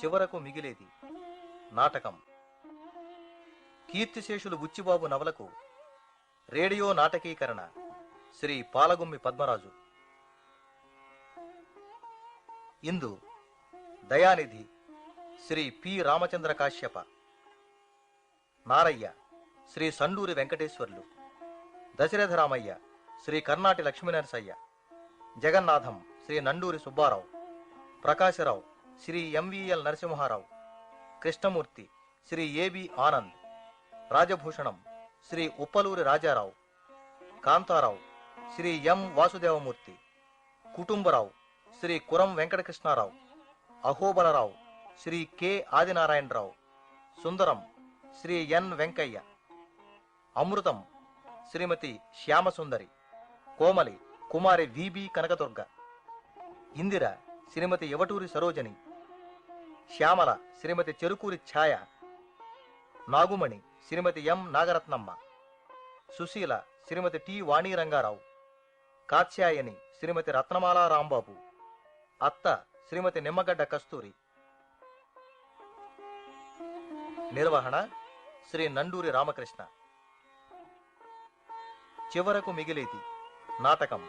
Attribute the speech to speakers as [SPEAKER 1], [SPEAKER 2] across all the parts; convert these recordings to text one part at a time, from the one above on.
[SPEAKER 1] చివరకు మిగిలేది నాటకం. కీర్తిశేషులు బుచ్చిబాబు నవలకు రేడియో నాటకీకరణ Shri Palagummi Padmaraju. Indu Dayanidhi Shri P Ramachandra Kashyapa. Narayya Shri Sanduri Venkateswarlu. Dasaratharamayya Shri Karnati Lakshminarasayya. Jagannatham Shri Nanduri Subbarao. Prakasarao Shri M V L Narasimharao. Krishnamurthy Shri A B Anand. Rajabhushanam Shri Uppaluri Rajarao. Kantharao Shri M Vasudevamurthy. Kutumbarao Shri Kuram Venkatakrishnarao. Ahobalarao Shri K Adinarayanarao. Sundaram Shri N Venkayya. Amrutham Shrimati Shyamasundari. Komali Kumari V B Kanakadurga. Indira Shrimati Yavaturi Sarojini. Shyamala శ్రీమతి చెరుకూరి ఛాయ. నాగుమణి శ్రీమతి ఎం నాగరత్నమ్మ. సుశీల శ్రీమతి టి వాణీరంగారావు. కాత్యాయని శ్రీమతి రత్నమాల రాంబాబు. అత్త శ్రీమతి నిమ్మగడ్డ కస్తూరి. నిర్వహణ శ్రీ నండూరి రామకృష్ణ. చివరకు మిగిలేది నాటకం.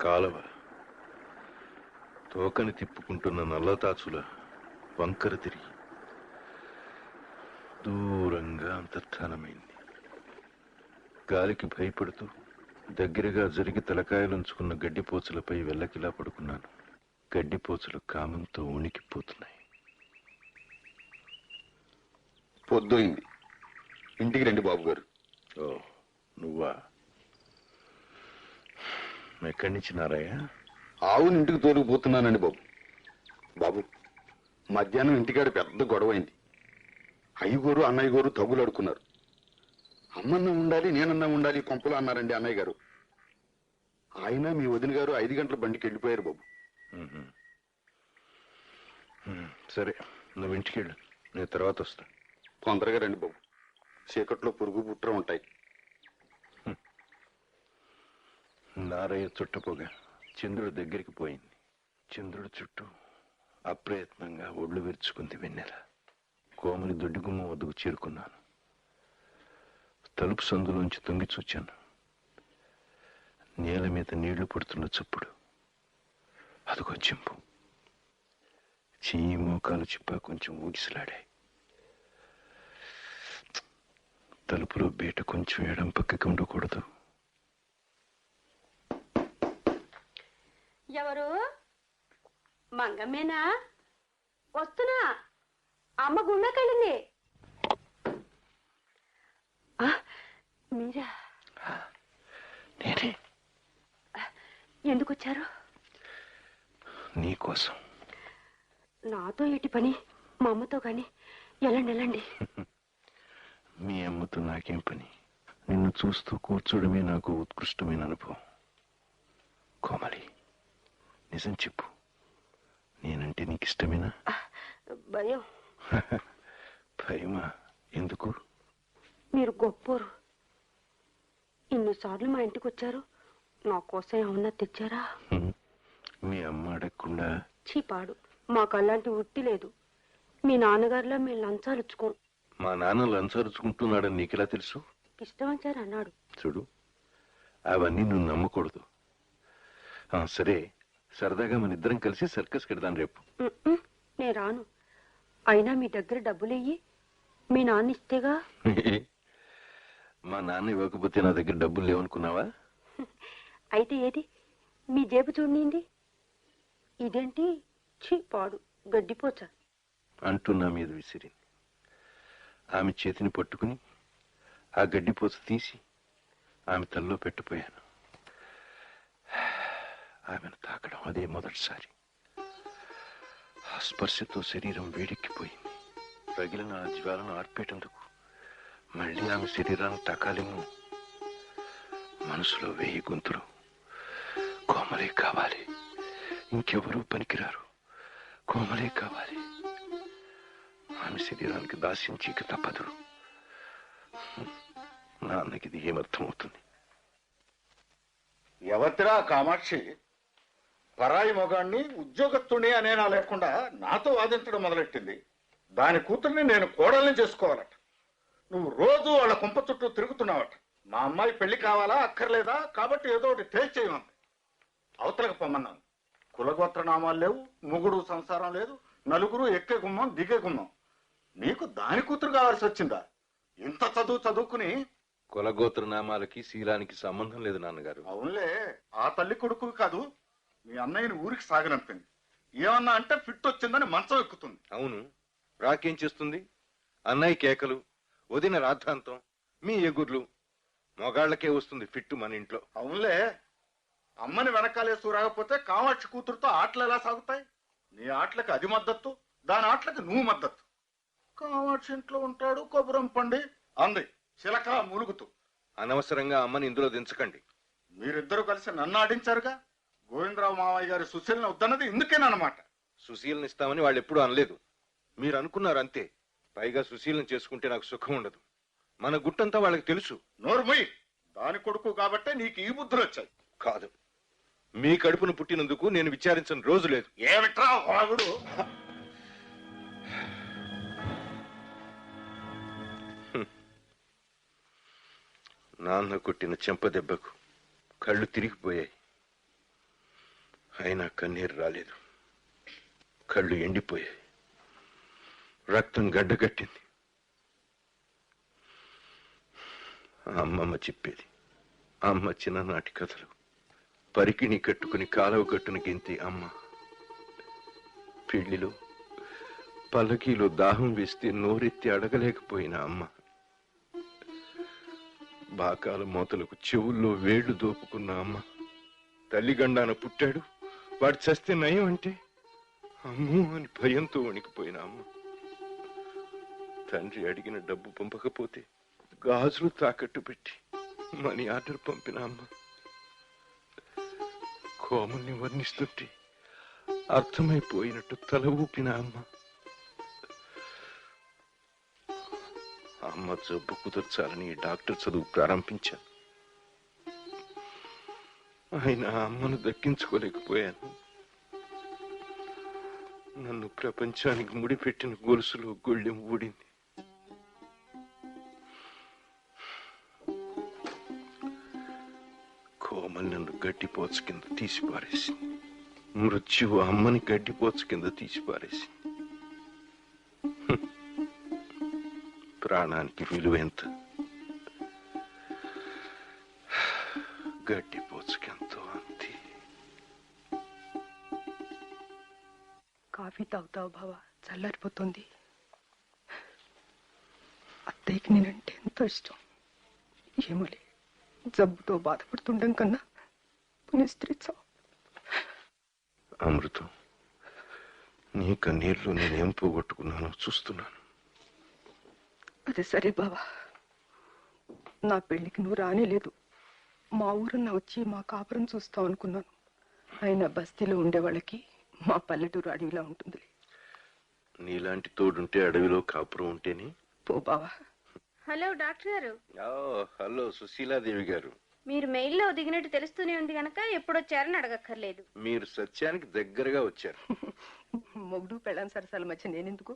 [SPEAKER 2] కాలవ తోకని తిప్పుకుంటున్న నల్లతాచుల వంకర తిరిగి దూరంగా అంతర్ధానమైంది. గాలికి భయపడుతూ దగ్గరగా జరిగి తలకాయలుంచుకున్న గడ్డిపోచలపై వెల్లకిలా పడుకున్నాను. గడ్డిపోచలు కామంతో ఉనికిపోతున్నాయి.
[SPEAKER 3] పొద్దుయింది, ఇంటికి రండి బాబు గారు.
[SPEAKER 2] ఓ నువ్వా? ఎక్కడి నుంచి నారాయ?
[SPEAKER 3] ఆవుని ఇంటికి తోలుకుపోతున్నానండి బాబు. బాబు, మధ్యాహ్నం ఇంటికాడ పెద్ద గొడవైంది. అయ్యగోరు అన్నయ్య గోరు తగులు అడుకున్నారు. అమ్మన్నా ఉండాలి, నేనన్నా ఉండాలి కొంపలు అన్నారండి అన్నయ్య గారు. ఆయన మీ వదిన గారు 5 గంటల బండికి వెళ్ళిపోయారు బాబు.
[SPEAKER 2] సరే, నువ్వు ఇంటికి వెళ్ళు, నేను తర్వాత వస్తా.
[SPEAKER 3] తొందరగా రండి బాబు, చీకట్లో పురుగు పుట్ర ఉంటాయి.
[SPEAKER 2] నారయ్య చుట్టపోగా చంద్రుడి దగ్గరికి పోయింది. చంద్రుడి చుట్టూ అప్రయత్నంగా ఒళ్ళు విరుచుకుంది వెన్నెల. కోమలి దొడ్డిగుమ్మ వద్దకు చేరుకున్నాను. తలుపు సందులోంచి తొంగి చూచాను. నేల మీద నీళ్లు పడుతున్న చప్పుడు. అదిగో చింపు. చెయ్యి మోకాలు చిప్ప కొంచెం ఊగిసలాడాయి. తలుపులో బయట కొంచెం ఎడం పక్కకి ఉండకూడదు.
[SPEAKER 4] ఎవరు? మంగమ్మేనా? వస్తున్నా. అమ్మ గుళ్ళకెళ్ళింది. మీరా?
[SPEAKER 2] నేనే.
[SPEAKER 4] ఎందుకు వచ్చారు?
[SPEAKER 2] నీకోసం.
[SPEAKER 4] నాతో ఏటి పని? మా అమ్మతో గాని. వెళ్ళండి వెళ్ళండి.
[SPEAKER 2] మీ అమ్మతో నాకేం పని? నిన్ను చూస్తూ కూర్చోడమే నాకు ఉత్కృష్టమైన అనుభవం. కోమలి, నిజం చెప్పు, నేనంటే నీకు ఇష్టమేనా?
[SPEAKER 4] భయం.
[SPEAKER 2] భయమా? ఎందుకు?
[SPEAKER 4] మీరు గొప్పోరు. ఇన్నిసార్లు మా ఇంటికి వచ్చారు, నా కోసం ఏమన్నా తెచ్చారా?
[SPEAKER 2] మీ అమ్మ అడగకుండా?
[SPEAKER 4] చీపాడు, మాకు అలాంటి వృత్తి లేదు. మీ నాన్నగారిలో మేము లంచాలుచ్చుకోం.
[SPEAKER 2] మా నాన్న లంచారుచుకుంటున్నాడని నీకెలా తెలుసు?
[SPEAKER 4] ఇష్టమంచారు అన్నాడు.
[SPEAKER 2] చూడు, అవన్నీ నువ్వు నమ్మకూడదు. సరే, సరదాగా మన ఇద్దరం కలిసి సర్కస్ కెడదాం రేపు.
[SPEAKER 4] నేను రాను. అయినా మీ దగ్గర డబ్బులెయ్యి. మీ నాన్న ఇస్తేగా.
[SPEAKER 2] మా నాన్న ఇవ్వకపోతే నా దగ్గర డబ్బులు లేవనుకున్నావా?
[SPEAKER 4] అయితే ఏది? మీ జేబు చూడండి. ఇదేంటి? చీపాడు, గడ్డిపోచ
[SPEAKER 2] అంటూ నా మీద విసిరింది. ఆమె చేతిని పట్టుకుని ఆ గడ్డిపోచ తీసి ఆమె తల్లో పెట్టిపోయాను. ఆమెను తాకడం అదే మొదటిసారి. ఆ స్పర్శతో శరీరం వేడెక్కిపోయింది. రగిలిన ఆ జ్వాలను ఆర్పేటందుకు మళ్ళీ ఆమె శరీరాన్ని తాకాలేమో. మనసులో 1000 గొంతులు. కోమలే కావాలి, ఇంకెవరూ పనికిరారు, కోమలే కావాలి. ఆమె శరీరానికి దాస్యం చీక తప్పదు. నాన్నకి ఇది ఏమర్థమవుతుంది?
[SPEAKER 3] ఎవరిరా కామాక్షి? పరాయి మొగాన్ని ఉద్యోగస్తుని అనేనా లేకుండా నాతో వాదించడం మొదలెట్టింది. దాని కూతుర్ని నేను కోడల్ని చేసుకోవాలట. నువ్వు రోజు వాళ్ళ కుంప చుట్టూ తిరుగుతున్నావట. మా అమ్మాయి పెళ్లి కావాలా అక్కర్లేదా, కాబట్టి ఏదో ఒకటి తేల్చేయమంది. అవతలకు పొమ్మన్నాను. కులగోత్ర నామాలు లేవు, ముగుడు సంసారం లేదు, నలుగురు ఎక్కే గుమ్మం దిగే గుమ్మం. నీకు దాని కూతురు కావాల్సి వచ్చిందా? ఇంత చదువుకుని.
[SPEAKER 2] కులగోత్ర నామాలకి శీలానికి సంబంధం లేదు నాన్నగారు.
[SPEAKER 3] అవునులే, ఆ తల్లి కొడుకు కాదు మీ అన్నయ్యని ఊరికి సాగనంపింది. ఏమన్నా అంటే ఫిట్ వచ్చిందని మంచం ఎక్కుతుంది.
[SPEAKER 2] అవును, రాకేం చేస్తుంది? అన్నయ్య కేకలు, వదిన రాద్ధాంతం, మీ ఎగుర్లు, మొగాళ్లకే వస్తుంది ఫిట్టు మన ఇంట్లో.
[SPEAKER 3] అవునులే, అమ్మని వెనకాలేసు రాకపోతే కామాక్షి కూతురుతో ఆటలు ఎలా సాగుతాయి? నీ ఆటలకు అది మద్దతు, దాని ఆటలకు నువ్వు మద్దతు. కామాక్షి ఇంట్లో ఉంటాడు కొబ్బరం పండి అంది చిలక ములుగుతూ.
[SPEAKER 2] అనవసరంగా అమ్మని ఇందులో దించకండి.
[SPEAKER 3] మీరిద్దరూ కలిసి నన్ను ఆడించారుగా. గోవిందరావు మావయ్య గారి సుశీల్ని వద్దన్నది ఇందుకేనమాట.
[SPEAKER 2] సుశీలను ఇస్తామని వాళ్ళు ఎప్పుడూ అనలేదు. మీరు అనుకున్నారు అంతే. పైగా సుశీలను చేసుకుంటే నాకు సుఖం ఉండదు. మన గుట్టంతా వాళ్ళకి తెలుసు.
[SPEAKER 3] నోర్మయ్, దాని కొడుకు కాబట్టే నీకు ఈ బుద్ధులు వచ్చాయి.
[SPEAKER 2] కాదు, మీ కడుపును పుట్టినందుకు నేను విచారించిన రోజు లేదు.
[SPEAKER 3] ఏమిట్రా వాగుడు?
[SPEAKER 2] నాన్న కొట్టిన చెంప దెబ్బకు కళ్ళు తిరిగిపోయాయి. అయినా కన్నీరు రాలేదు. కళ్ళు ఎండిపోయాయి. రక్తం గడ్డగట్టింది. అమ్మమ్మ చెప్పేది, అమ్మ చిన్ననాటి కథలు. పరికిణి కట్టుకుని కాలువ కట్టున గెంతి అమ్మ. పెళ్లిలో పల్లకీలో దాహం వేస్తే నోరెత్తి అడగలేకపోయిన అమ్మ. బాకాల మోతలకు చెవుల్లో వేళ్లు దోపుకున్న అమ్మ. తల్లిగండాన పుట్టాడు, వాడు చస్తే నయం అంటే అమ్మో అని భయంతో వణికిపోయిన అమ్మ. తండ్రి అడిగిన డబ్బు పంపకపోతే గాజులు తాకట్టు పెట్టి మనీ ఆర్డర్ పంపిన అమ్మ. కోమల్ని వర్ణిస్తుంటే అర్థమైపోయినట్టు తల ఊపిన అమ్మ. అమ్మ జబ్బు కుదర్చాలని డాక్టర్ చదువు ప్రారంభించాను. ఆయన అమ్మను దక్కించుకోలేకపోయాను. నన్ను ప్రపంచానికి ముడిపెట్టిన గొలుసులో గొళ్ళెం ఊడింది. కోమల్ నన్ను గడ్డిపోచ కింద తీసిపారేసింది. మృత్యువు అమ్మని గడ్డిపోచ కింద తీసిపారేసింది. ప్రాణానికి విలువ ఎంత? గడ్డిపోచకెంతో అంతే.
[SPEAKER 5] కాఫీ తాగుతావు బావా? చల్లారిపోతుంది. అత్తయ్యకి నేనంటే ఎంతో ఇష్టం. ఏమోలే, జబ్బుతో బాధపడుతుండడం కన్నా పునిస్త్రీ చావు.
[SPEAKER 2] అమృతం, నీ కన్నీళ్ళు నేనేం పోగొట్టుకున్నానో చూస్తున్నాను.
[SPEAKER 5] అది సరే బావా, నా పెళ్లికి నువ్వు రానేలేదు. మా ఊరన్న వచ్చి మా కాపురం చూస్తావు అనుకున్నాను. అయినా బస్తీలో ఉండేవాళ్ళకి మా పల్లెటూరు అడవిలా ఉంటుంది.
[SPEAKER 2] నీలాంటి తోడుంటే అడవిలో కాపురం ఉంటేనే.
[SPEAKER 5] పో బావా.
[SPEAKER 6] హలో డాక్టర్ గారు.
[SPEAKER 2] హలో సుశీలాదేవి గారు.
[SPEAKER 6] మీరు మెయిల్లో దిగినట్టు తెలుస్తూనే ఉంది గనక ఎప్పుడొచ్చారని అడగక్కర్లేదు.
[SPEAKER 2] మీరు సత్యానికి దగ్గరగా వచ్చారు.
[SPEAKER 5] మొగుడు పెళ్ళాం సరసాల మధ్య నేనెందుకు?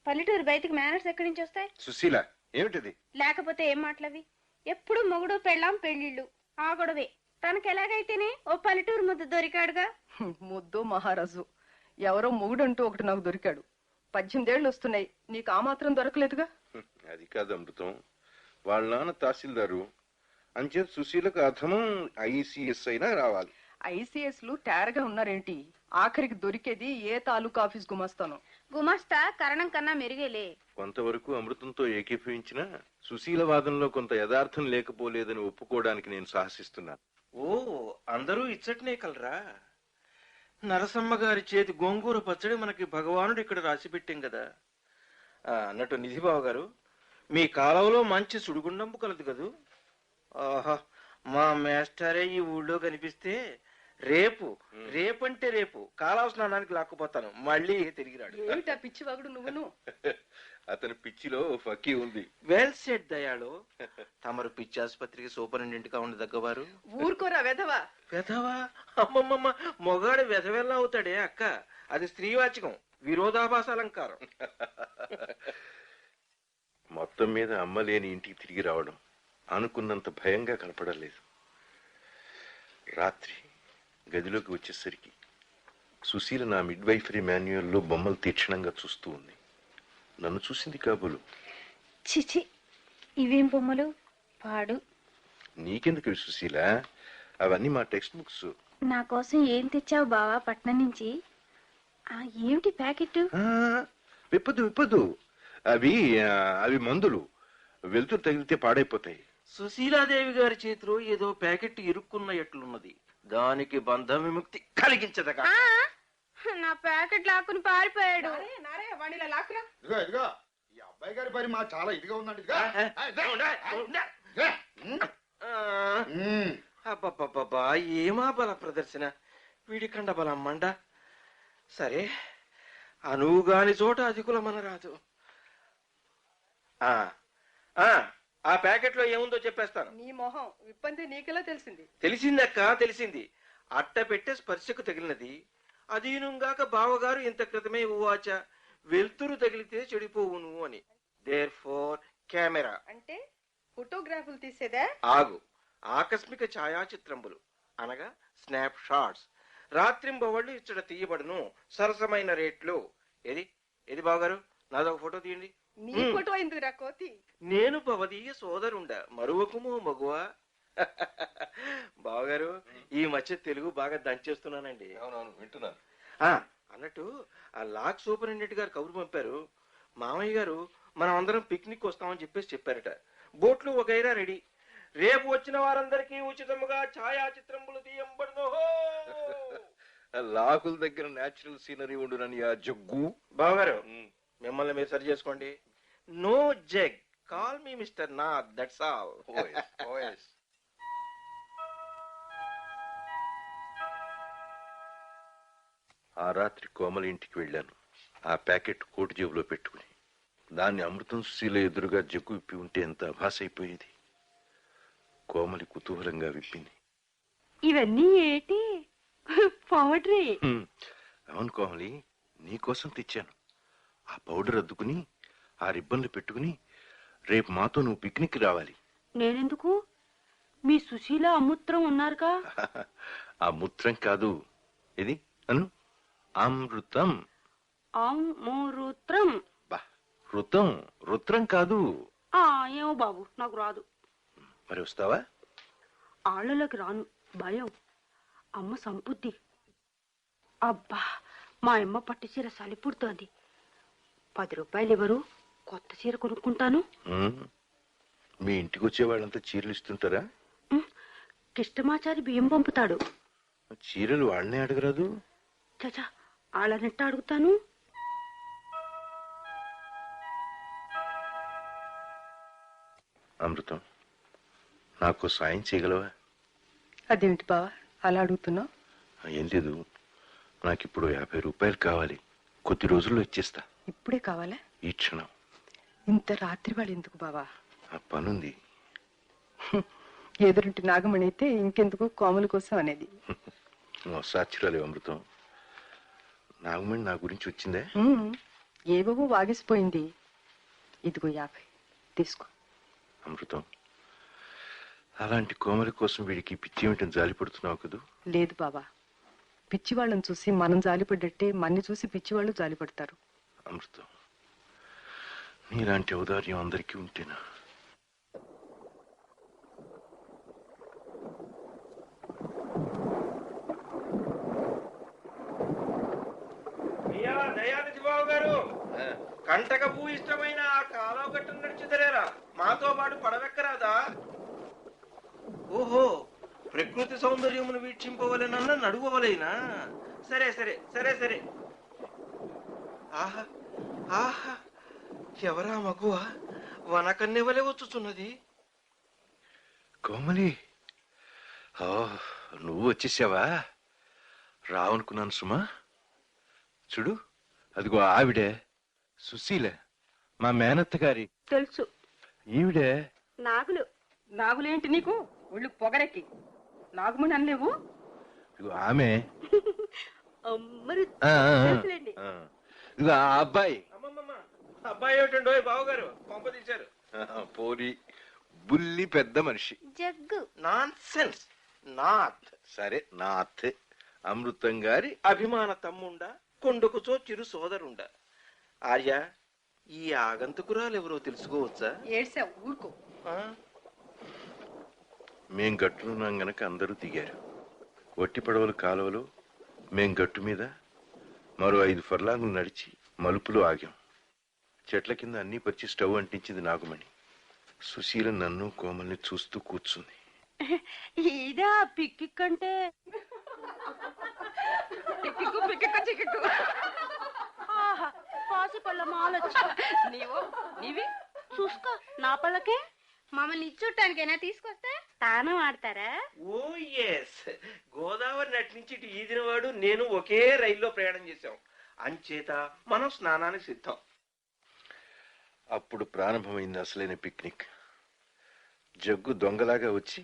[SPEAKER 6] పల్లెటూరు బయటికి మేనర్స్ ఎక్కడి నుంచి వస్తాయి?
[SPEAKER 2] సుశీల, ఏమిటది?
[SPEAKER 6] లేకపోతే ఏం మాటలవి? ఎప్పుడు మొగుడు పెళ్ళాం పెళ్లిళ్ళు ఆ గొడవే. తనకు ఎలాగైతేనే ఓ పల్లెటూరు ముద్దు దొరికాడుగా.
[SPEAKER 5] ముద్దు మహారాజు ఎవరో మొగుడంటూ ఒకటి నాకు దొరికాడు. 18 ఏళ్ళు వస్తున్నాయి, నీకు ఆ మాత్రం దొరకలేదుగా.
[SPEAKER 2] అది కాదు అమృతం, వాళ్ళ నాన్న తహసీల్దారు అంచేత సుశీలకు అర్థమం ఐసిఎస్ అయినా రావాలి.
[SPEAKER 5] ఐసిఎస్లు తేరగా ఉన్నారేంటి? ఆఖరికి దొరికేది ఏ తాలూకా ఆఫీస్ గుమాస్తాను.
[SPEAKER 6] గుమాస్తా కరణం కన్నా మెరుగేలే.
[SPEAKER 2] కొంతవరకు అమృతంతో ఏకీభవించినా సుశీల వాదనలో కొంత యథార్థం లేకపోలేదని ఒప్పుకోవడానికి నేను సాహసిస్తున్నాను.
[SPEAKER 7] ఓ, అందరూ ఇచ్చట్నే కలరా? నరసమ్మ గారి చేతి గోంగూర పచ్చడి మనకి భగవానుడు ఇక్కడ రాసి పెట్టాం కదా. అన్నట్టు నిధిబాబు గారు, మీ కాలంలో మంచి సుడిగుండంపు కలదు కదూ. ఆహా, మా మేస్టారే ఈ ఊళ్ళో కనిపిస్తే రేపంటే రేపు కాలువ స్నానానికి లాక్కుపోతాను. మళ్ళీ తిరిగి రాడు.
[SPEAKER 5] ఏమిటా పిచ్చివాగుడు నువ్వును?
[SPEAKER 2] అతని పిచ్చిలో ఫకీ ఉంది.
[SPEAKER 7] Well said Dayalu. తమరు పిచ్చి ఆసుపత్రికి సూపరింటెండెంట్గా ఉండదగ్గవారు.
[SPEAKER 5] ఊరుకోరా వెధవా.
[SPEAKER 7] వెధవా? అమ్మమ్మమ్మ, మొగాడు వెధవెల్లా అవుతాడే అక్క. అది స్త్రీవాచకం, విరోధాభాస అలంకారం.
[SPEAKER 2] మొత్తం మీద అమ్మ లేని ఇంటికి తిరిగి రావడం అనుకున్నంత భయంగా కనపడలేదు. రాత్రి గదిలోకి వచ్చేసరికి సుశీల నా మిడ్వైఫరీ మాన్యువల్లో బొమ్మలు తీక్షణంగా చూస్తూ ఉంది. నన్ను చూసింది కాబోలు.
[SPEAKER 6] చిచి, ఇవేం బొమ్మలు పాడు.
[SPEAKER 2] నీకెందుకు సుశీల, అవన్నీ మా టెక్స్ట్ బుక్స్.
[SPEAKER 6] నా కోసం ఏం తెచ్చావు బావా పట్నం నుంచి? ఏమిటి ప్యాకెట్?
[SPEAKER 2] విప్పదు. అవి మందులు, వెలుతురు తగిలితే పాడైపోతాయి.
[SPEAKER 7] సుశీలాదేవి గారి చేతిలో ఏదో ప్యాకెట్ ఇరుక్కున్న ఎట్లున్నది. దానికి బంధ విముక్తి కలిగించదగా.
[SPEAKER 6] నా ప్యాకెట్ లాక్కుని పారిపోయాడు.
[SPEAKER 3] ఇదిగో ఈ అబ్బాయి గారి పని మా చాలా ఇదిగా ఉందండి.
[SPEAKER 7] అబ్బబ్బబ్బా, ఏమా బల ప్రదర్శన! వీడి కండ బలం మండ. సరే, అనువుగాని చోట అధికుల మన రాదు. ఆ ప్యాకెట్ లో ఏముందో చెప్పేస్తాను.
[SPEAKER 5] నీ మొహం విప్పంతే నీకెలా తెలిసింది?
[SPEAKER 7] తెలిసిందక్క, తెలిసింది. అట్ట పెట్టే స్పర్శకు తగిలినది. అదీనుగాక బావగారు ఇంత క్రితమే ఉవాచ, వెలుతురు తగిలితే చెడిపోవును అని. దేర్ ఫోర్ కెమెరా
[SPEAKER 5] అంటే ఫోటోగ్రాఫ్లు తీసేదా?
[SPEAKER 7] ఆగు, ఆకస్మిక ఛాయాచిత్రంబులు అనగా స్నాప్ షాట్స్ రాత్రింబవళ్ళు ఇచ్చట తీయబడును సరసమైన రేట్లు. ఏది బావగారు, నాదొక ఫోటో తీయండి.
[SPEAKER 5] నీ ఫోటో ఎందుకురా కోతి?
[SPEAKER 7] నేను పవదీయ సోదరుండ, మరువకుమో మగువా. బావగారు, ఈ మధ్య తెలుగు బాగా దంచేస్తున్నానండి.
[SPEAKER 2] అవునవును, వింటున్నాను.
[SPEAKER 7] అన్నట్టు ఆ లాక్ సూపరింటెండెంట్ గారు కబురు పంపారు. మామయ్య గారు మనం అందరం పిక్నిక్ వస్తామని చెప్పారట. బోట్లు వగైరా రెడీ. రేపు వచ్చిన వారందరికీ ఉచితముగా ఛాయాచిత్రములు తీయంబడును.
[SPEAKER 2] లాకుల దగ్గర నేచురల్ సీనరీ ఉండునని ఆ జగ్గు.
[SPEAKER 7] బావగారు, మిమ్మల్ని మీరు సరి చేసుకోండి. No jug, call me mister Nath, that's all.
[SPEAKER 2] ఆ రాత్రి కోమలి ఇంటికి వెళ్ళాను. ఆ ప్యాకెట్ కోటి జేబులో పెట్టుకుని. దాన్ని అమృతం సుశీల ఎదురుగా జగ్గు విప్పి ఉంటే ఎంత అభాస అయిపోయేది. కోమలి కుతూహలంగా విప్పింది.
[SPEAKER 4] ఇవన్నీ ఏంటి? పౌడరీ?
[SPEAKER 2] అవును కోమలి, నీకోసం తెచ్చాను. ఆ పౌడర్ అద్దుకుని ఆ రిబ్బన్లు పెట్టుకుని రేపు మాతో నువ్వు పిక్నిక్ రావాలి.
[SPEAKER 4] నేనెందుకు? మీ సుశీల అమూత్రం ఉన్నారుగా.
[SPEAKER 2] ఆ మూత్రం కాదు, ఇది అను అమృతం.
[SPEAKER 4] అమృతం?
[SPEAKER 2] బా, రుత్రం కాదు.
[SPEAKER 4] ఏమో బాబు, నాకు రాదు.
[SPEAKER 2] మరి వస్తావా?
[SPEAKER 4] ఆళ్ళలోకి రాను, భయం. అమ్మ సంపుద్ది. అబ్బా, మా అమ్మ పట్టు చీర సలిపుడుతోంది. 10 రూపాయలు ఇవ్వరు, కొత్త చీర కొనుక్కుంటాను.
[SPEAKER 2] మీ ఇంటికి వచ్చే వాళ్ళంతా చీరలు ఇస్తుంటారా?
[SPEAKER 4] కిష్టమాచారి బియ్యం పంపుతాడు.
[SPEAKER 2] చీరలు వాళ్ళనే అడగరాదు?
[SPEAKER 4] చచా, వాళ్ళనెట్ట అడుగుతాను?
[SPEAKER 2] అమృతం, నాకు సాయం చేయగలవా?
[SPEAKER 5] అదేమిటి బావా అలా అడుగుతున్నావు?
[SPEAKER 2] ఏం లేదు, నాకిప్పుడు 50 రూపాయలు కావాలి. కొద్ది రోజుల్లో ఇచ్చేస్తా.
[SPEAKER 5] ఇప్పుడే కావాలా?
[SPEAKER 2] ఈ క్షణం.
[SPEAKER 5] ఇంత రాత్రి వాళ్ళు ఎందుకు బావా?
[SPEAKER 2] ఆ పనుంది.
[SPEAKER 5] ఎదురుంటి నాగమణి అయితే ఇంకెందుకు కోమల కోసం అనేది.
[SPEAKER 2] సాక్షరాలు అమృతం. నాగమణి నా గురించి వచ్చిందే?
[SPEAKER 5] ఏవేవో వాగేసిపోయింది. ఇదిగో 50 తీసుకో.
[SPEAKER 2] అమృతం, అలాంటి కోమలి కోసం వీడికి పిచ్చి ఏమిటని జాలిపడుతున్నావు కదూ?
[SPEAKER 5] లేదు బాబా, పిచ్చి వాళ్ళని చూసి మనం జాలిపడ్డట్టే మన్ని చూసి పిచ్చి వాళ్ళు జాలిపడతారు.
[SPEAKER 2] అమృతం, నీలాంటి ఔదార్యం అందరికీ ఉంటేనా?
[SPEAKER 7] దయానిధి బాబు గారు, కంటకపు ఇష్టమైన ఆ కాలువ గట్టు నడిచిదరేరా, మాతో పాటు పడవెక్కరాదా? ఓహో, ప్రకృతి సౌందర్యమును వీక్షింపవలెనన్న నడువవలేనా? సరే సరే సరే సరే. ఆహా ఆహా, ఎవరా మగువ వనకన్నెవలే వచ్చుచున్నది?
[SPEAKER 2] కోమలి, నువ్వు వచ్చేసావా? రావనుకున్నాను సుమా. చూడు, అదిగో ఆవిడే సుశీల, మా మేనత్త గారి
[SPEAKER 4] తెలుసు.
[SPEAKER 2] ఈవిడే.
[SPEAKER 4] నాగులు.
[SPEAKER 5] నాగులేంటి నీకు ఒళ్ళు పొగరెక్కి? నాగుమని అనలేవు?
[SPEAKER 2] ఇదిగో ఆమె.
[SPEAKER 4] అమ్మరు
[SPEAKER 2] ఆ, ఆ, ఆ.
[SPEAKER 4] తెలుసులేండి.
[SPEAKER 2] ఆ. ఇదిగో ఆ అబ్బాయి.
[SPEAKER 7] అమ్మమ్మమ్మ, అబ్బాయి ఏమిటండి బావగారు కొంప తీశారు.
[SPEAKER 2] పోరి బుల్లి పెద్ద మనిషి.
[SPEAKER 6] జగ్గు.
[SPEAKER 7] Non sense. నాథ్
[SPEAKER 2] సరే నా అత్తే అమృతం గారి
[SPEAKER 7] అభిమాన తమ్ముండా, కొండకుచో చిరు సోదరుండా. ఆర్య, ఈ ఆగంతుకురాలెవరో తెలుసుకోవచ్చా?
[SPEAKER 5] ఏడ్సావు, ఊరుకో.
[SPEAKER 7] ఆ?
[SPEAKER 2] మేం గట్టునున్నాం గనక అందరూ దిగారు. ఒట్టి పడవలు కాలువలు, మేం గట్టు మీద మరో 5 ఫర్లాంగులు నడిచి మలుపులో ఆగాం. చెట్ల కింద అన్నీ పరిచి స్టవ్ అంటించింది నాగుమణి. సుశీల నన్ను కోమల్ని చూస్తూ కూర్చుంది.
[SPEAKER 4] ఇదా పిక్కి కంటే
[SPEAKER 5] పిక్కికు పిక్కికు చిక్కికు.
[SPEAKER 4] పాసి పళ్ళ మాలొచ్చు.
[SPEAKER 5] నీవి
[SPEAKER 4] చూసుకో నా పళ్ళకే.
[SPEAKER 6] మమ్మల్ని ఇచ్చుట్టానికైనా తీసుకొస్తే
[SPEAKER 4] తానం ఆడతారా?
[SPEAKER 7] ఓ ఎస్, గోదావరి నటి నుంచి ఇటు ఈదినవాడు నేను ఒకే రైల్లో ప్రయాణం చేశాం. అంచేత మనం స్నానానికి సిద్ధం.
[SPEAKER 2] అప్పుడు ప్రారంభమైంది అసలైన పిక్నిక్. జగ్గు దొంగలాగా వచ్చి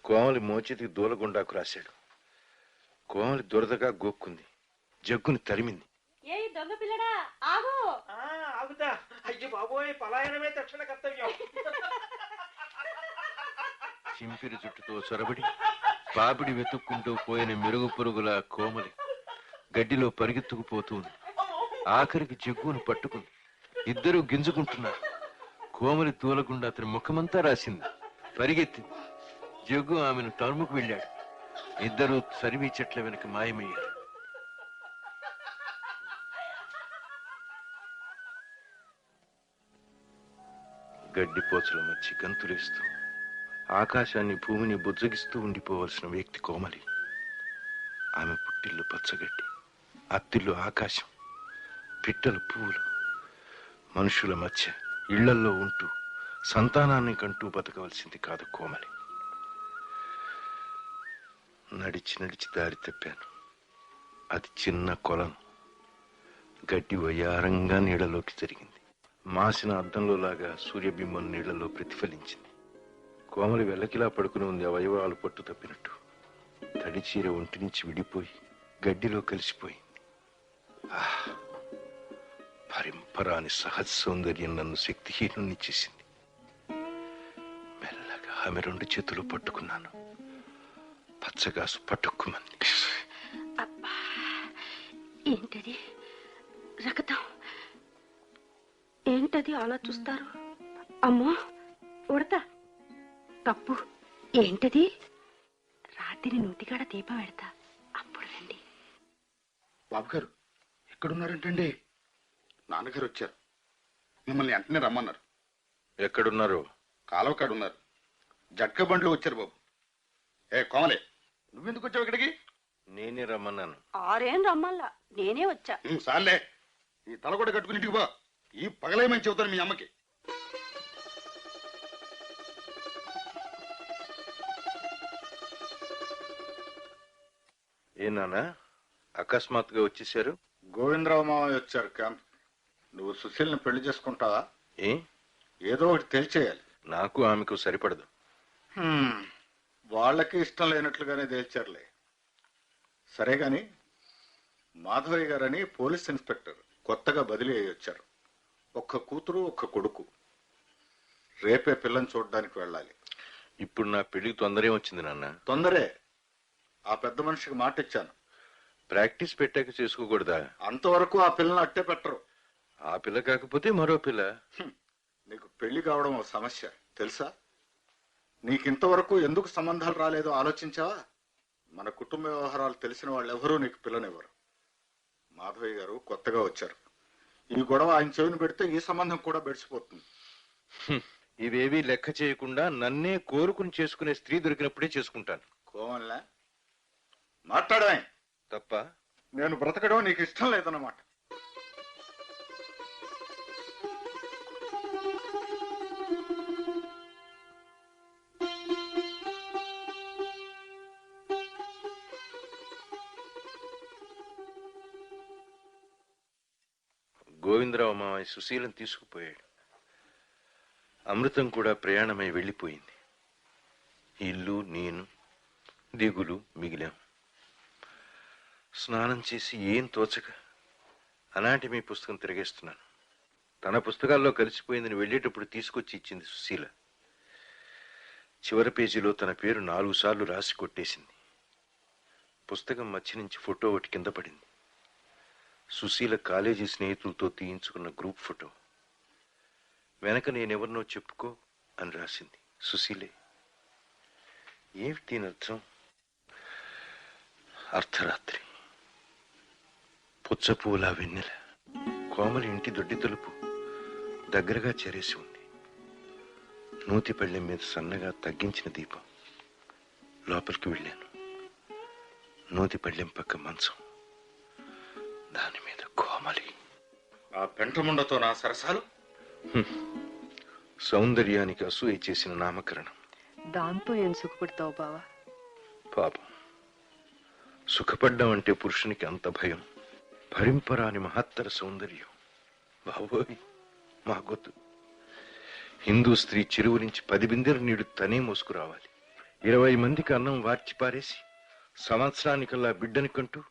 [SPEAKER 2] కోమలి మోచేతికి దూలగుండాకు రాశాడు. కోమలి దురదగా గోక్కుంది. జగ్గుని తరిమింది.
[SPEAKER 4] ఏ దొంగ పిల్లడా ఆగు.
[SPEAKER 7] ఆగుతా. అయ్యో బాబోయ్, పలాయనమే తక్షణ కర్తవ్యం.
[SPEAKER 2] చింపిరి జుట్టుతో సొరబడి పాపిడి వెతుక్కుంటూ పోయిన మెరుగు పురుగుల కోమలి గడ్డిలో పరిగెత్తుకుపోతుంది. ఆఖరికి జగ్గును పట్టుకుంది. ఇద్దరూ గింజుకుంటున్నారు. కోమలి తూలకుండా అతని ముఖమంతా రాసింది. పరిగెత్తింది. జగ్గు ఆమెను తరుముకు వెళ్ళాడు. ఇద్దరూ సరివి చెట్ల వెనక మాయమయ్యారు. గడ్డిపోచల మధ్య గంతులేస్తూ ఆకాశాన్ని భూమిని బుజ్జగిస్తూ ఉండిపోవలసిన వ్యక్తి కోమలి. ఆమె పుట్టిల్లు పచ్చగడ్డి, అత్తిల్లు ఆకాశం, పిట్టలు పువ్వులు. మనుషుల మధ్య ఇళ్లల్లో ఉంటూ సంతానాన్ని కంటూ బతకవలసింది కాదు కోమలి. నడిచి నడిచి దారి తప్పాను. అది చిన్న కొలను. గడ్డి వయ్యారంగా నీడలోకి జరిగింది. మాసిన అద్దంలో లాగా సూర్యబింబం నీళ్లలో ప్రతిఫలించింది. కోమలి వెల్లకిలా పడుకుని ఉంది, అవయవాలు పట్టు తప్పినట్టు. తడి చీర ఒంటి నుంచి విడిపోయి గడ్డిలో కలిసిపోయింది. భరింపరాని సహజ సౌందర్యం నన్ను శక్తిహీనుణ్ణి చేసింది. మెల్లగా ఆమె 2 చేతులు పట్టుకున్నాను. పచ్చగాసు పట్టుకుమంది.
[SPEAKER 4] అబ్బా ఏంటది? రక్తం. ఏంటది అలా చూస్తారు? అమ్మో ఉడతా. తప్పు. ఏంటది? రాత్రి నూతికాడ దీపం పెడతా, అప్పుడు రండి.
[SPEAKER 3] బాబు గారు ఎక్కడున్నారంటండి? నాన్నగారు వచ్చారు, మిమ్మల్ని వెంటనే రమ్మన్నారు.
[SPEAKER 2] ఎక్కడున్నారు?
[SPEAKER 3] కాలువ కాడున్నారు. జట్క బండ్లో వచ్చారు బాబు. ఏ కోమలే, నువ్వెందుకు వచ్చావు ఇక్కడికి?
[SPEAKER 2] నేనే రమ్మన్నాను.
[SPEAKER 4] ఆరేం రమ్మల్లా, నేనే వచ్చా.
[SPEAKER 3] సార్లే, ఈ తల కూడా కట్టుకుని ఇంటికి పో. ఈ పగలేమని చెబుతాను మీ అమ్మకి.
[SPEAKER 2] ఏ నాన్న అకస్మాత్తుగా వచ్చేసారు?
[SPEAKER 3] గోవిందరావు మావయ్య వచ్చారు క్యాంప్. నువ్వు సుశీల్ని పెళ్లి చేసుకుంటావా?
[SPEAKER 2] ఏ?
[SPEAKER 3] ఏదో ఒకటి తేల్చేయాలి.
[SPEAKER 2] నాకు ఆమెకు సరిపడదు.
[SPEAKER 3] వాళ్ళకి ఇష్టం లేనట్లుగానే తేల్చారులే. సరే గాని మాధవయ్య గారని పోలీస్ ఇన్స్పెక్టర్ కొత్తగా బదిలీ అయ్యి వచ్చారు. 1 కూతురు 1 కొడుకు. రేపే పిల్లని చూడడానికి వెళ్ళాలి.
[SPEAKER 2] ఇప్పుడు నా పెళ్లికి తొందరే వచ్చింది నాన్న.
[SPEAKER 3] తొందరే. ఆ పెద్ద మనిషికి మాట ఇచ్చాను.
[SPEAKER 2] ప్రాక్టీస్ పెట్టాక చేసుకోకూడదా?
[SPEAKER 3] అంతవరకు ఆ పిల్లని అట్టే పెట్టరు.
[SPEAKER 2] ఆ పిల్ల కాకపోతే మరో పిల్ల.
[SPEAKER 3] నీకు పెళ్లి కావడం ఒక సమస్య తెలుసా? నీకింతవరకు ఎందుకు సంబంధాలు రాలేదో ఆలోచించావా? మన కుటుంబ వ్యవహారాలు తెలిసిన వాళ్ళు ఎవరూ నీకు పిల్లనివ్వరు. మాధవయ్య గారు కొత్తగా వచ్చారు. ఈ గొడవ ఆయన చెవిని పెడితే ఈ సంబంధం కూడా బెడిసిపోతుంది.
[SPEAKER 2] ఇవేవీ లెక్క చేయకుండా నన్నే కోరుకుని చేసుకునే స్త్రీ దొరికినప్పుడే చేసుకుంటాను.
[SPEAKER 3] కోమల్లా మాట్లాడమే
[SPEAKER 2] తప్ప
[SPEAKER 3] నేను బ్రతకడం నీకు ఇష్టం లేదన్నమాట.
[SPEAKER 2] గోవిందరావు మామయ్య సుశీలను తీసుకుపోయాడు. అమృతం కూడా ప్రయాణమై వెళ్ళిపోయింది. ఇల్లు, నేను, దిగులు మిగిలాం. స్నానం చేసి ఏం తోచక అనాటమీ పుస్తకం తిరగేస్తున్నాను. తన పుస్తకాల్లో కలిసిపోయిందని వెళ్ళేటప్పుడు తీసుకొచ్చి ఇచ్చింది సుశీల. చివరి పేజీలో తన పేరు 4 సార్లు రాసి కొట్టేసింది. పుస్తకం మధ్య నుంచి ఫోటో ఒకటి కింద పడింది. సుశీల కాలేజీ స్నేహితులతో తీయించుకున్న గ్రూప్ ఫోటో. వెనక నేనెవరినో చెప్పుకో అని రాసింది సుశీలే. ఏమిటి దీని అర్థం? అర్ధరాత్రి, పుచ్చపూల వెన్నెల, కోమలి ఇంటి దొడ్డి తలుపు దగ్గరగా చేరేసి ఉంది. నూతి పళ్ళెం మీద సన్నగా తగ్గించిన దీపం. లోపలికి వెళ్ళాను. నూతి పళ్ళెం పక్క మంచం, దాని మీద కోమలి.
[SPEAKER 7] ఆ పెంటముండతో నా సరసాలు
[SPEAKER 2] సౌందర్యానికి అసూయ చేసిన నామకరణం.
[SPEAKER 5] దాంతో ఏం సుఖపడతావు బావా?
[SPEAKER 2] పాపం, సుఖపడ్డం అంటే పురుషునికి అంత భయం. భరింపరాని మహత్తర సౌందర్యం. బాబోయ్, మాకొద్దు. హిందూ స్త్రీ చెరువు నుంచి 10 బిందెల నీళ్లు తనే మోసుకురావాలి. 20 మందికి అన్నం వార్చి పారేసి సంవత్సరానికల్లా బిడ్డని కంటూ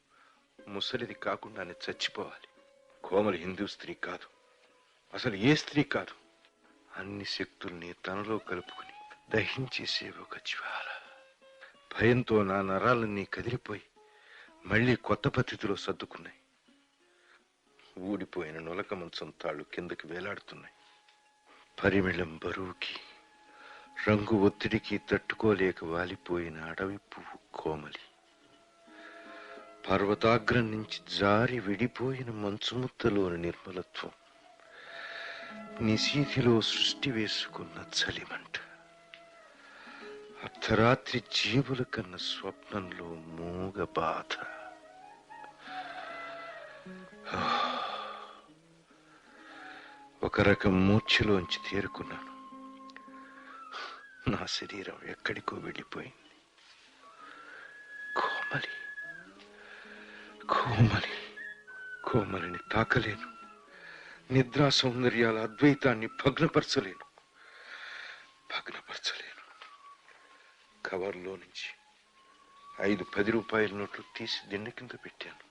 [SPEAKER 2] ముసలిది కాకుండానే చచ్చిపోవాలి. కోమలి హిందూ స్త్రీ కాదు, అసలు ఏ స్త్రీ కాదు. అన్ని శక్తుల్ని తనలో కలుపుకుని దహించేసే ఒక జ్వాల. భయంతో నా నరాలన్నీ కదిలిపోయి మళ్ళీ కొత్త పద్ధతిలో సర్దుకున్నాయి. ఊడిపోయిన నులక మంచం తాళ్ళు కిందకి వేలాడుతున్నాయి. పరిమళం బరువుకి, రంగు ఒత్తిడికి తట్టుకోలేక వాలిపోయిన అడవి పువ్వు కోమలి. పర్వతాగ్రం నుంచి జారి విడిపోయిన మంచుముద్దలోని నిర్మలత్వం. నిశీతిలో సృష్టి వేసుకున్న చలిమంట. అర్ధరాత్రి జీవుల కన్న స్వప్నంలో మూగ బాధ. ఒక రకం మూర్ఛలోంచి తేరుకున్నాను. నా శరీరం ఎక్కడికో వెళ్ళిపోయింది. కోమలి, కోమలి, కోమలిని తాకలేను. నిద్రా సౌందర్యాల అద్వైతాన్ని భగ్నపరచలేను. కవర్లో నుంచి 5 10 రూపాయల నోట్లు తీసి దిండ కింద పెట్టాను.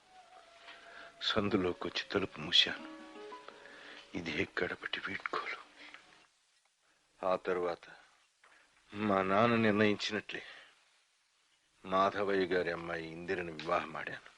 [SPEAKER 2] సందులోకి వచ్చి తలుపు మూశాను. ఇది గడపటి వీడ్కోలు. ఆ తరువాత మా నాన్న నిర్ణయించినట్లే మాధవయ్య గారి అమ్మాయి ఇందిరని వివాహమాడాను.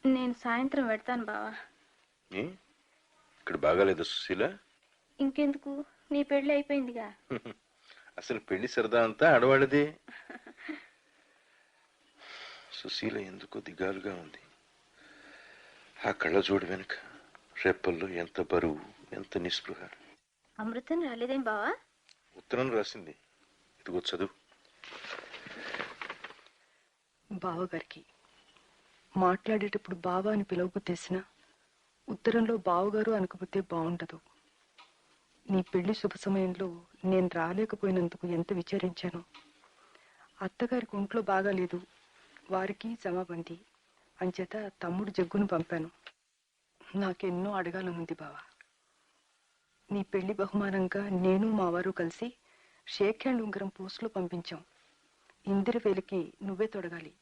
[SPEAKER 6] నేను సాయంత్రం పెడతాను బావా.
[SPEAKER 2] ఇక్కడ బాగాలేదు సుశీల?
[SPEAKER 6] ఇంకెందుకు, నీ పెళ్లి అయిపోయిందిగా.
[SPEAKER 2] అసలు పెళ్లి సరదా అంతా ఆడవాళ్ళదే. సుశీల ఎందుకో దిగాలుగా ఉంది. ఆ కళ్ళ జోడు వెనుక రెప్పల్లో ఎంత బరువు, ఎంత నిస్పృహ.
[SPEAKER 6] అమృతం రాలేదేం బావా?
[SPEAKER 2] ఉత్తరం రాసింది, ఇదిగో చదువు.
[SPEAKER 5] బావగారికి మాట్లాడేటప్పుడు బావ అని పిలవబుద్ధేసిన ఉత్తరంలో బావగారు అనుకపోతే బాగుండదు. నీ పెళ్లి శుభ సమయంలో నేను రాలేకపోయినందుకు ఎంత విచారించాను. అత్తగారికి ఒంట్లో బాగాలేదు, వారికి జమాబంది అంచేత తమ్ముడు జగ్గును పంపాను. నాకెన్నో అడగాలనుంది బావ. నీ పెళ్లి బహుమానంగా నేను మా వారు కలిసి షేక్ హ్యాండ్ ఉంగరం పోస్టులో పంపించాం. ఇందిర వేలికి నువ్వే తొడగాలి.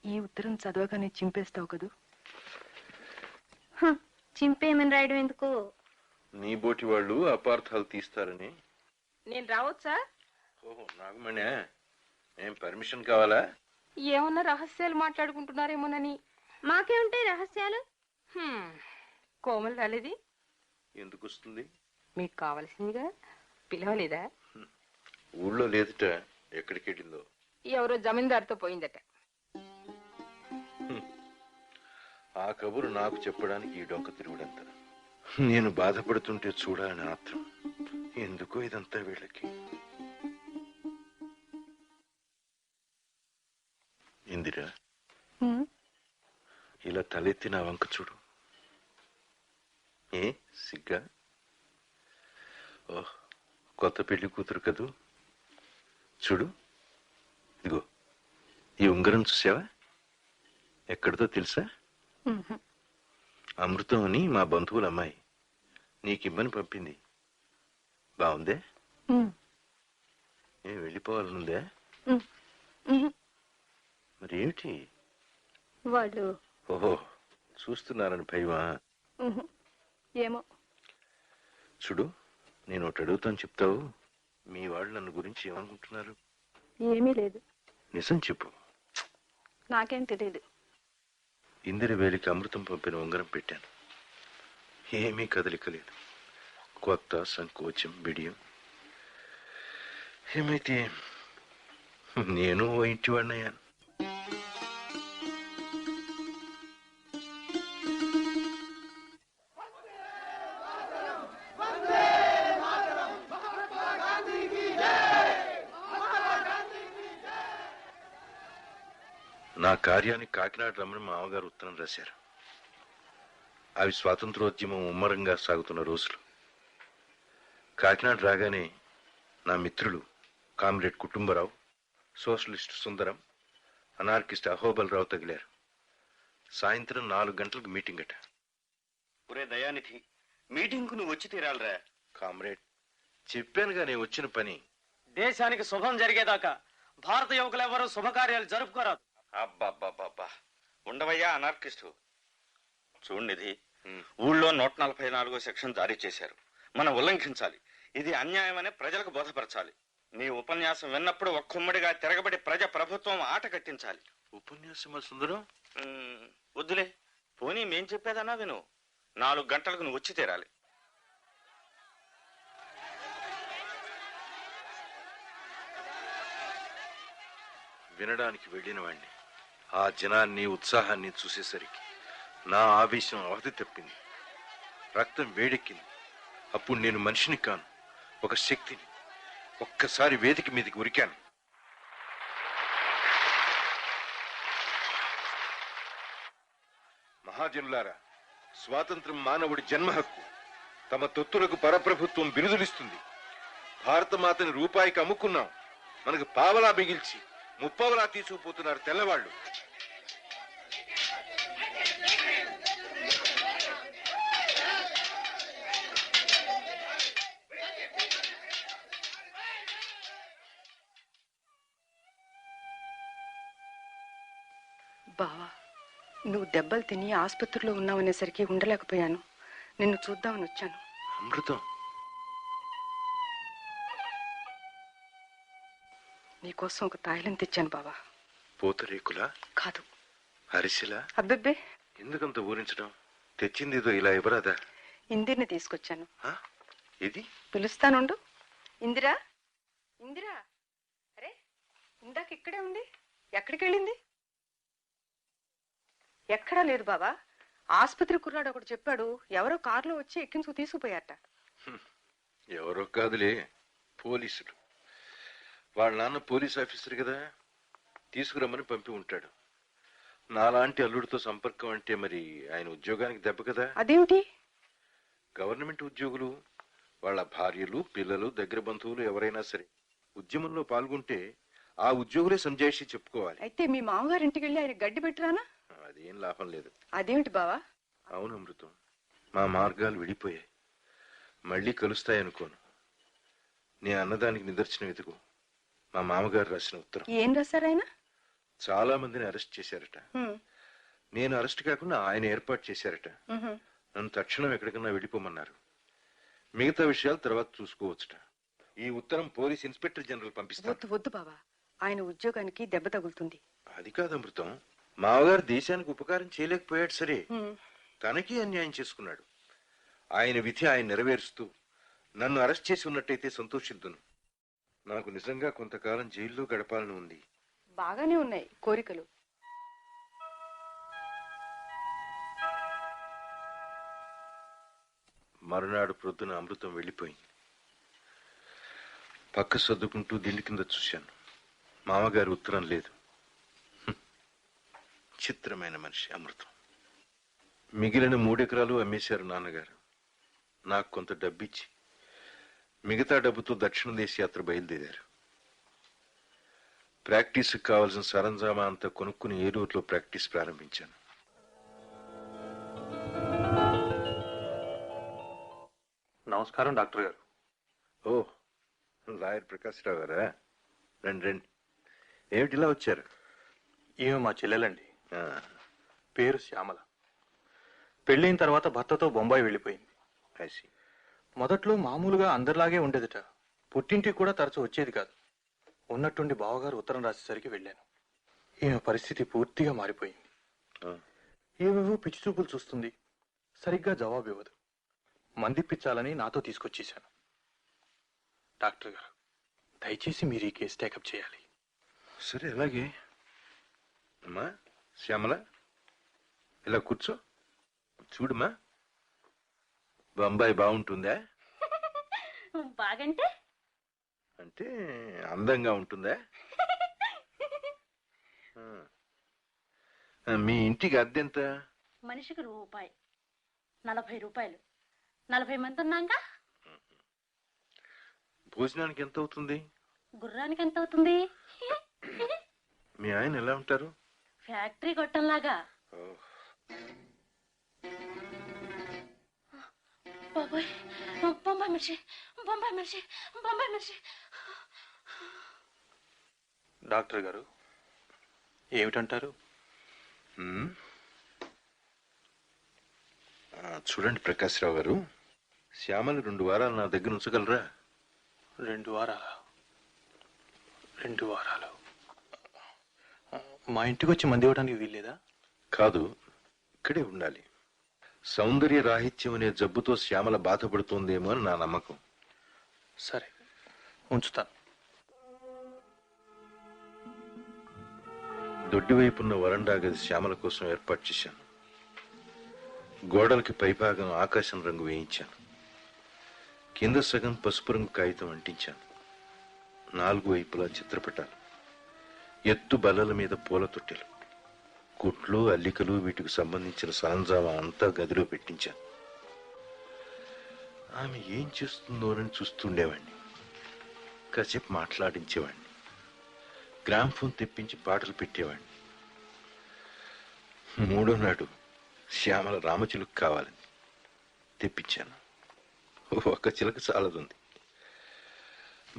[SPEAKER 5] ఈ ఉత్తరం చదవగానే చింపేస్తావు కదూ?
[SPEAKER 6] చింపేమని రాయడం ఎందుకు?
[SPEAKER 2] నీ బోటి వాళ్ళు అపార్థాలు తీస్తారని.
[SPEAKER 5] నేను రావచ్చా?
[SPEAKER 2] ఓహో, నాగమణ్య, ఏం పర్మిషన్ కావాలా?
[SPEAKER 5] ఏమన్నా రహస్యాలు మాట్లాడుకుంటున్నారేమోనని.
[SPEAKER 6] మాకే ఉంటాయి రహస్యాలు.
[SPEAKER 5] కోమలు రాలేది?
[SPEAKER 2] ఎందుకు వస్తుంది?
[SPEAKER 5] మీకు కావలసిందిగా పిలవలేదా?
[SPEAKER 2] ఊళ్ళో లేదుట. ఎక్కడికి వెళ్ళిందో?
[SPEAKER 5] ఎవరో జమీందారుతో పోయిందట.
[SPEAKER 2] ఆ కబురు నాకు చెప్పడానికి ఈ డొంక తిరుగుడంత. నేను బాధపడుతుంటే చూడాలని ఆత్రం. ఎందుకో ఇదంతా వీళ్ళకి. ఇందిరా, ఇలా తలెత్తి నా వంక చూడు. ఏ సిగ్గా? ఓహ్, కొత్త పెళ్లి కూతురు కదూ. చూడు, ఇదిగో ఈ ఉంగరం చూసావా? ఎక్కడితో తెలుసా? అమృతం అని మా బంధువుల అమ్మాయి నీకిమ్మని పంపింది. బాగుందే? ఏం వెళ్ళిపోవాలనుందే? మరి ఏమిటి?
[SPEAKER 5] వాళ్ళు
[SPEAKER 2] ఓహో, చూస్తున్నారని భయమా?
[SPEAKER 5] ఏమో.
[SPEAKER 2] చూడు, నేను ఒకటి అడుగుతాను, చెప్తావు? మీ వాళ్ళు నన్ను గురించి ఏమనుకుంటున్నారు?
[SPEAKER 5] ఏమీ లేదు.
[SPEAKER 2] నిజం చెప్పు.
[SPEAKER 5] నాకేం తెలియదు.
[SPEAKER 2] ఇందిర వేలికి అమృతం పంపిన ఉంగరం పెట్టాను. ఏమీ కదలిక లేదు. కొత్త సంకోచం, బిడియం. ఏమైతే నేను ఓ ఇంటి వాడినయ్యాను. నా కార్యానికి కాకినాడ రమ్మని మా మామగారు ఉత్తరం రాశారు. అవి స్వాతంత్రోద్యమం ముమ్మరంగా సాగుతున్న రోజులు. కాకినాడ రాగానే నా మిత్రులు కామ్రేడ్ కుటుంబరావు, సోషలిస్ట్ సుందరం, అనార్కిస్ట్ అహోబలరావు తగిలారు. సాయంత్రం 4 గంటలకు మీటింగ్ అట.
[SPEAKER 8] ఒరే దయానిధి, మీటింగ్కు నువ్వు వచ్చి తీరాలరా.
[SPEAKER 2] కామ్రేడ్, చెప్పానుగా నేను వచ్చిన పని.
[SPEAKER 8] దేశానికి శుభం జరిగేదాకా భారత యువకులెవరూ శుభకార్యాలు జరుపుకోరాదు. అబ్బాబ్బాబ్బా, ఉండవయ్యా అనార్కిస్టు. చూడు నిధి, ఊళ్ళో 144 సెక్షన్ జారీ చేశారు. మనం ఉల్లంఘించాలి. ఇది అన్యాయమని ప్రజలకు బోధపరచాలి. నీ ఉపన్యాసం విన్నప్పుడు ఒక్కమ్మడిగా తిరగబడి ప్రభుత్వం ఆట కట్టించాలి.
[SPEAKER 2] ఉపన్యాసమా సుందరం?
[SPEAKER 8] వద్దులే, పోనీ మేం చెప్పేదన్నా విను. 4 గంటలకు నువ్వు వచ్చి తీరాలి.
[SPEAKER 2] వినడానికి వెళ్ళిన వాణ్ణి. ఆ జనాన్ని, ఉత్సాహాన్ని చూసేసరికి నా ఆవేశం అవధి తప్పింది. రక్తం వేడెక్కింది. అప్పుడు నేను మనిషిని కాను, ఒక శక్తిని. ఒక్కసారి వేదిక మీదకి ఉరికాను. మహాజనులారా, స్వాతంత్రం మానవుడి జన్మ హక్కు. తమ తొత్తులకు పరప్రభుత్వం బిరుదులిస్తుంది. భారతమాతని రూపాయికి అమ్ముకున్నాం. మనకు పావలా మిగిల్చి ముప్పవలా తీసుకుపోతున్నారు తెల్లవాళ్ళు.
[SPEAKER 5] బావా, నువ్వు దెబ్బలు తిని ఆసుపత్రిలో ఉన్నావనేసరికి ఉండలేకపోయాను. నిన్ను చూద్దామని వచ్చాను.
[SPEAKER 2] అమృతం,
[SPEAKER 5] నీకోసం ఒక తాయిలం తెచ్చాను బావా.
[SPEAKER 2] పూతరేకులా?
[SPEAKER 5] కాదు,
[SPEAKER 2] అరిసెలా?
[SPEAKER 5] అబ్బబ్బే,
[SPEAKER 2] ఎందుకంత ఊరించడం? తెచ్చిందేదో ఇలా ఇవ్వరాదా?
[SPEAKER 5] ఇందిరిని తీసుకొచ్చాను.
[SPEAKER 2] ఇది
[SPEAKER 5] పిలుస్తానుండు. ఇందిరా, ఇందిరా. అరే, ఇందాక ఇక్కడే ఉంది. ఎక్కడికి వెళ్ళింది? ఎక్కడా లేదు బావా. ఆసుపత్రి కుర్రాడు ఒకటి చెప్పాడు. ఎవరో కారులో వచ్చి ఎక్కించుకు తీసుకుపోయారట.
[SPEAKER 2] ఎవరో కాదులే, పోలీసులు. వాళ్ళ నాన్న పోలీస్ ఆఫీసర్ కదా, తీసుకురమ్మని పంపి ఉంటాడు. నాలాంటి అల్లుడితో సంపర్కం అంటే మరి ఆయన ఉద్యోగానికి దెబ్బ కదా.
[SPEAKER 5] అదేమిటి?
[SPEAKER 2] గవర్నమెంట్ ఉద్యోగులు, వాళ్ళ భార్యలు, పిల్లలు, దగ్గర బంధువులు ఎవరైనా సరే ఉద్యమంలో పాల్గొంటే ఆ ఉద్యోగులే సంజాయిషి చెప్పుకోవాలి.
[SPEAKER 5] అయితే మీ మామగారింటికి వెళ్ళి ఆయన గడ్డి పెట్టిరానా?
[SPEAKER 2] అదేం లాభం లేదు.
[SPEAKER 5] అదేమిటి బావా?
[SPEAKER 2] అవును అమృతం, మా మార్గాలు విడిపోయాయి. మళ్ళీ కలుస్తాయనుకోను. నేను అన్నదానికి నిదర్శనం ఎదుగు మా మామగారు రాసిన ఉత్తరం.
[SPEAKER 5] ఏం రాశారాయన?
[SPEAKER 2] చాలా మందిని అరెస్ట్ చేశారట. నేను అరెస్ట్ కాకుండా ఆయన ఏర్పాటు చేశారట. నన్ను తక్షణం ఎక్కడికన్నా వెళ్ళిపోమన్నారు. మిగతా విషయాలు తర్వాత చూసుకోవచ్చుట. ఈ ఉత్తరం పోలీస్ ఇన్స్పెక్టర్ జనరల్ పంపిస్తాను.
[SPEAKER 5] వద్దు వద్దు బావా, ఆయన ఉద్యోగానికి దెబ్బ తగులుతుంది.
[SPEAKER 2] అది కాదు అమృతం, మామగారు దేశానికి ఉపకారం చేయలేకపోయాడు సరే, తనకి అన్యాయం చేసుకున్నాడు. ఆయన విధి ఆయన నెరవేరుస్తూ నన్ను అరెస్ట్ చేసి ఉన్నట్టయితే సంతోషిద్దును. నాకు నిజంగా కొంతకాలం జైల్లో గడపాలని ఉంది.
[SPEAKER 5] బాగానే ఉన్నాయి కోరికలు.
[SPEAKER 2] మరునాడు ప్రొద్దున అమృతం వెళ్ళిపోయింది. పక్క సర్దుకుంటూ దిండి కింద చూశాను. మామగారి ఉత్తరం లేదు. చిత్రమైన మనిషి అమృతం. మిగిలిన 3 ఎకరాలు అమ్మేశారు నాన్నగారు. నాకు కొంత డబ్బిచ్చి మిగతా డబ్బుతో దక్షిణ దేశ యాత్ర బయలుదేరారు. ప్రాక్టీస్కి కావాల్సిన సరంజామా అంతా కొనుక్కుని ఏలూరులో ప్రాక్టీస్ ప్రారంభించాను.
[SPEAKER 9] నమస్కారం డాక్టర్ గారు.
[SPEAKER 2] ఓ, లాయర్ ప్రకాశ్రావు గారా? రండి రండి. ఏమిటి ఇలా వచ్చారు?
[SPEAKER 9] ఈమె మా చెల్లెలండి. పేరు శ్యామల. పెళ్ళైన తర్వాత భర్తతో బొంబాయి వెళ్ళిపోయింది. మొదట్లో మామూలుగా అందరిలాగే ఉండేదిట. పుట్టింటికి కూడా తరచు వచ్చేది కాదు. ఉన్నట్టుండి బావగారు ఉత్తరం రాసేసరికి వెళ్ళాను. ఈమె పరిస్థితి పూర్తిగా మారిపోయింది. ఏవేవో పిచ్చి చూపులు చూస్తుంది, సరిగ్గా జవాబు ఇవ్వదు. మందిప్పించాలని నాతో తీసుకొచ్చేశాను. డాక్టర్ గారు, దయచేసి మీరు ఈ కేసు టేకప్ చేయాలి.
[SPEAKER 2] సరే, అలాగే. అమ్మా శ్యామల, ఇలా కూర్చో. చూడమ్మా, బొంబాయి బాగుంటుందా?
[SPEAKER 6] బాగంటే
[SPEAKER 2] అంటే అందంగా ఉంటుందా? మీ ఇంటికి అద్దెంత?
[SPEAKER 6] మనిషికి రూపాయి. 40 రూపాయలు. 40 మంది ఉన్నాగా.
[SPEAKER 2] భోజనానికి ఎంత అవుతుంది?
[SPEAKER 6] గుర్రానికి ఎంత అవుతుంది?
[SPEAKER 2] మీ ఆయన ఎలా ఉంటారు?
[SPEAKER 6] ఫ్యాక్టరీ గొట్టంలాగా. బాబాయ్, బొంబాయి మనిషి, బొంబాయి మనిషి, బొంబాయి మనిషి.
[SPEAKER 9] డాక్టర్ గారు, ఏమిటంటారు?
[SPEAKER 2] చూడండి ప్రకాశ్రావు గారు, శ్యామలు 2 వారాలు నా దగ్గర ఉంచగలరా?
[SPEAKER 9] 2 వారాలా? 2 వారాలు మా ఇంటికి వచ్చి మంది ఇవ్వడానికి వీల్లేదా?
[SPEAKER 2] కాదు, ఇక్కడే ఉండాలి. సౌందర్య రాహిత్యం అనే జబ్బుతో శ్యామల బాధపడుతోందేమో అని నా నమ్మకం.
[SPEAKER 9] సరే, ఉంచుతాను.
[SPEAKER 2] దొడ్డివైపున్న వరండా గది శ్యామల కోసం ఏర్పాటు చేశాను. గోడలకి పైభాగం ఆకాశం రంగు వేయించాను. కింద సగం పసుపు రంగు కాగితం అంటించాను. 4 వైపులా చిత్రపటాలు, ఎత్తు బల్లల మీద పూల తొట్టెలు, కుట్లు, అల్లికలు, వీటికి సంబంధించిన సరంజామా అంతా గదిలో పెట్టించాను. ఆమె ఏం చేస్తుందోనని చూస్తుండేవాణ్ణి. కాసేపు మాట్లాడించేవాణ్ణి. గ్రామ్ఫోన్ తెప్పించి పాటలు పెట్టేవాణ్ణి. 3వ నాడు శ్యామల రామచిలుక కావాలని తెప్పించాను. 1 చిలక చాలదుంది.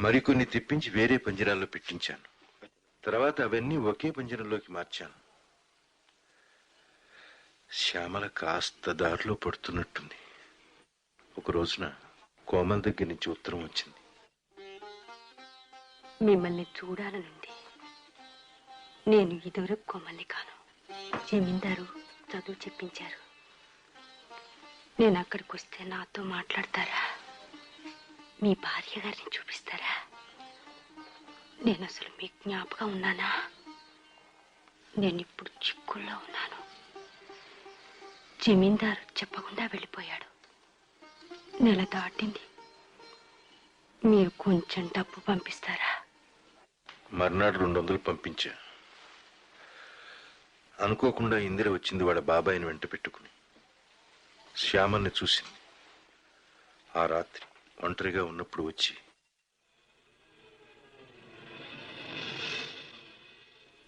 [SPEAKER 2] మరికొన్ని తెప్పించి వేరే పంజరాల్లో పెట్టించాను. తర్వాత అవన్నీ ఒకే పంజరంలోకి మార్చాను. శ్యామల కాస్త దారిలో పడుతున్నట్టుంది. ఒక రోజున కోమల దగ్గర నుంచి ఉత్తరం వచ్చింది.
[SPEAKER 4] మిమ్మల్ని చూడాలనుంది. నేను ఇదివరకు కోమల్ని కాను. జమీందారు చదువు చెప్పించారు. నేను అక్కడికి వస్తే నాతో మాట్లాడతారా? మీ భార్య గారిని చూపిస్తారా? నేను అసలు మీ జ్ఞాపకం ఉన్నానా? నేను ఇప్పుడు చిక్కుల్లో ఉన్నాను. జమీందారు చెప్పకుండా వెళ్ళిపోయాడు. నెల దాటింది. మీరు కొంచెం డబ్బు పంపిస్తారా?
[SPEAKER 2] మర్నాడు 200 పంపించా. అనుకోకుండా ఇందిర వచ్చింది వాళ్ళ బాబాయిని వెంట పెట్టుకుని. శ్యామల్ని చూసింది. ఆ రాత్రి ఒంటరిగా ఉన్నప్పుడు వచ్చి,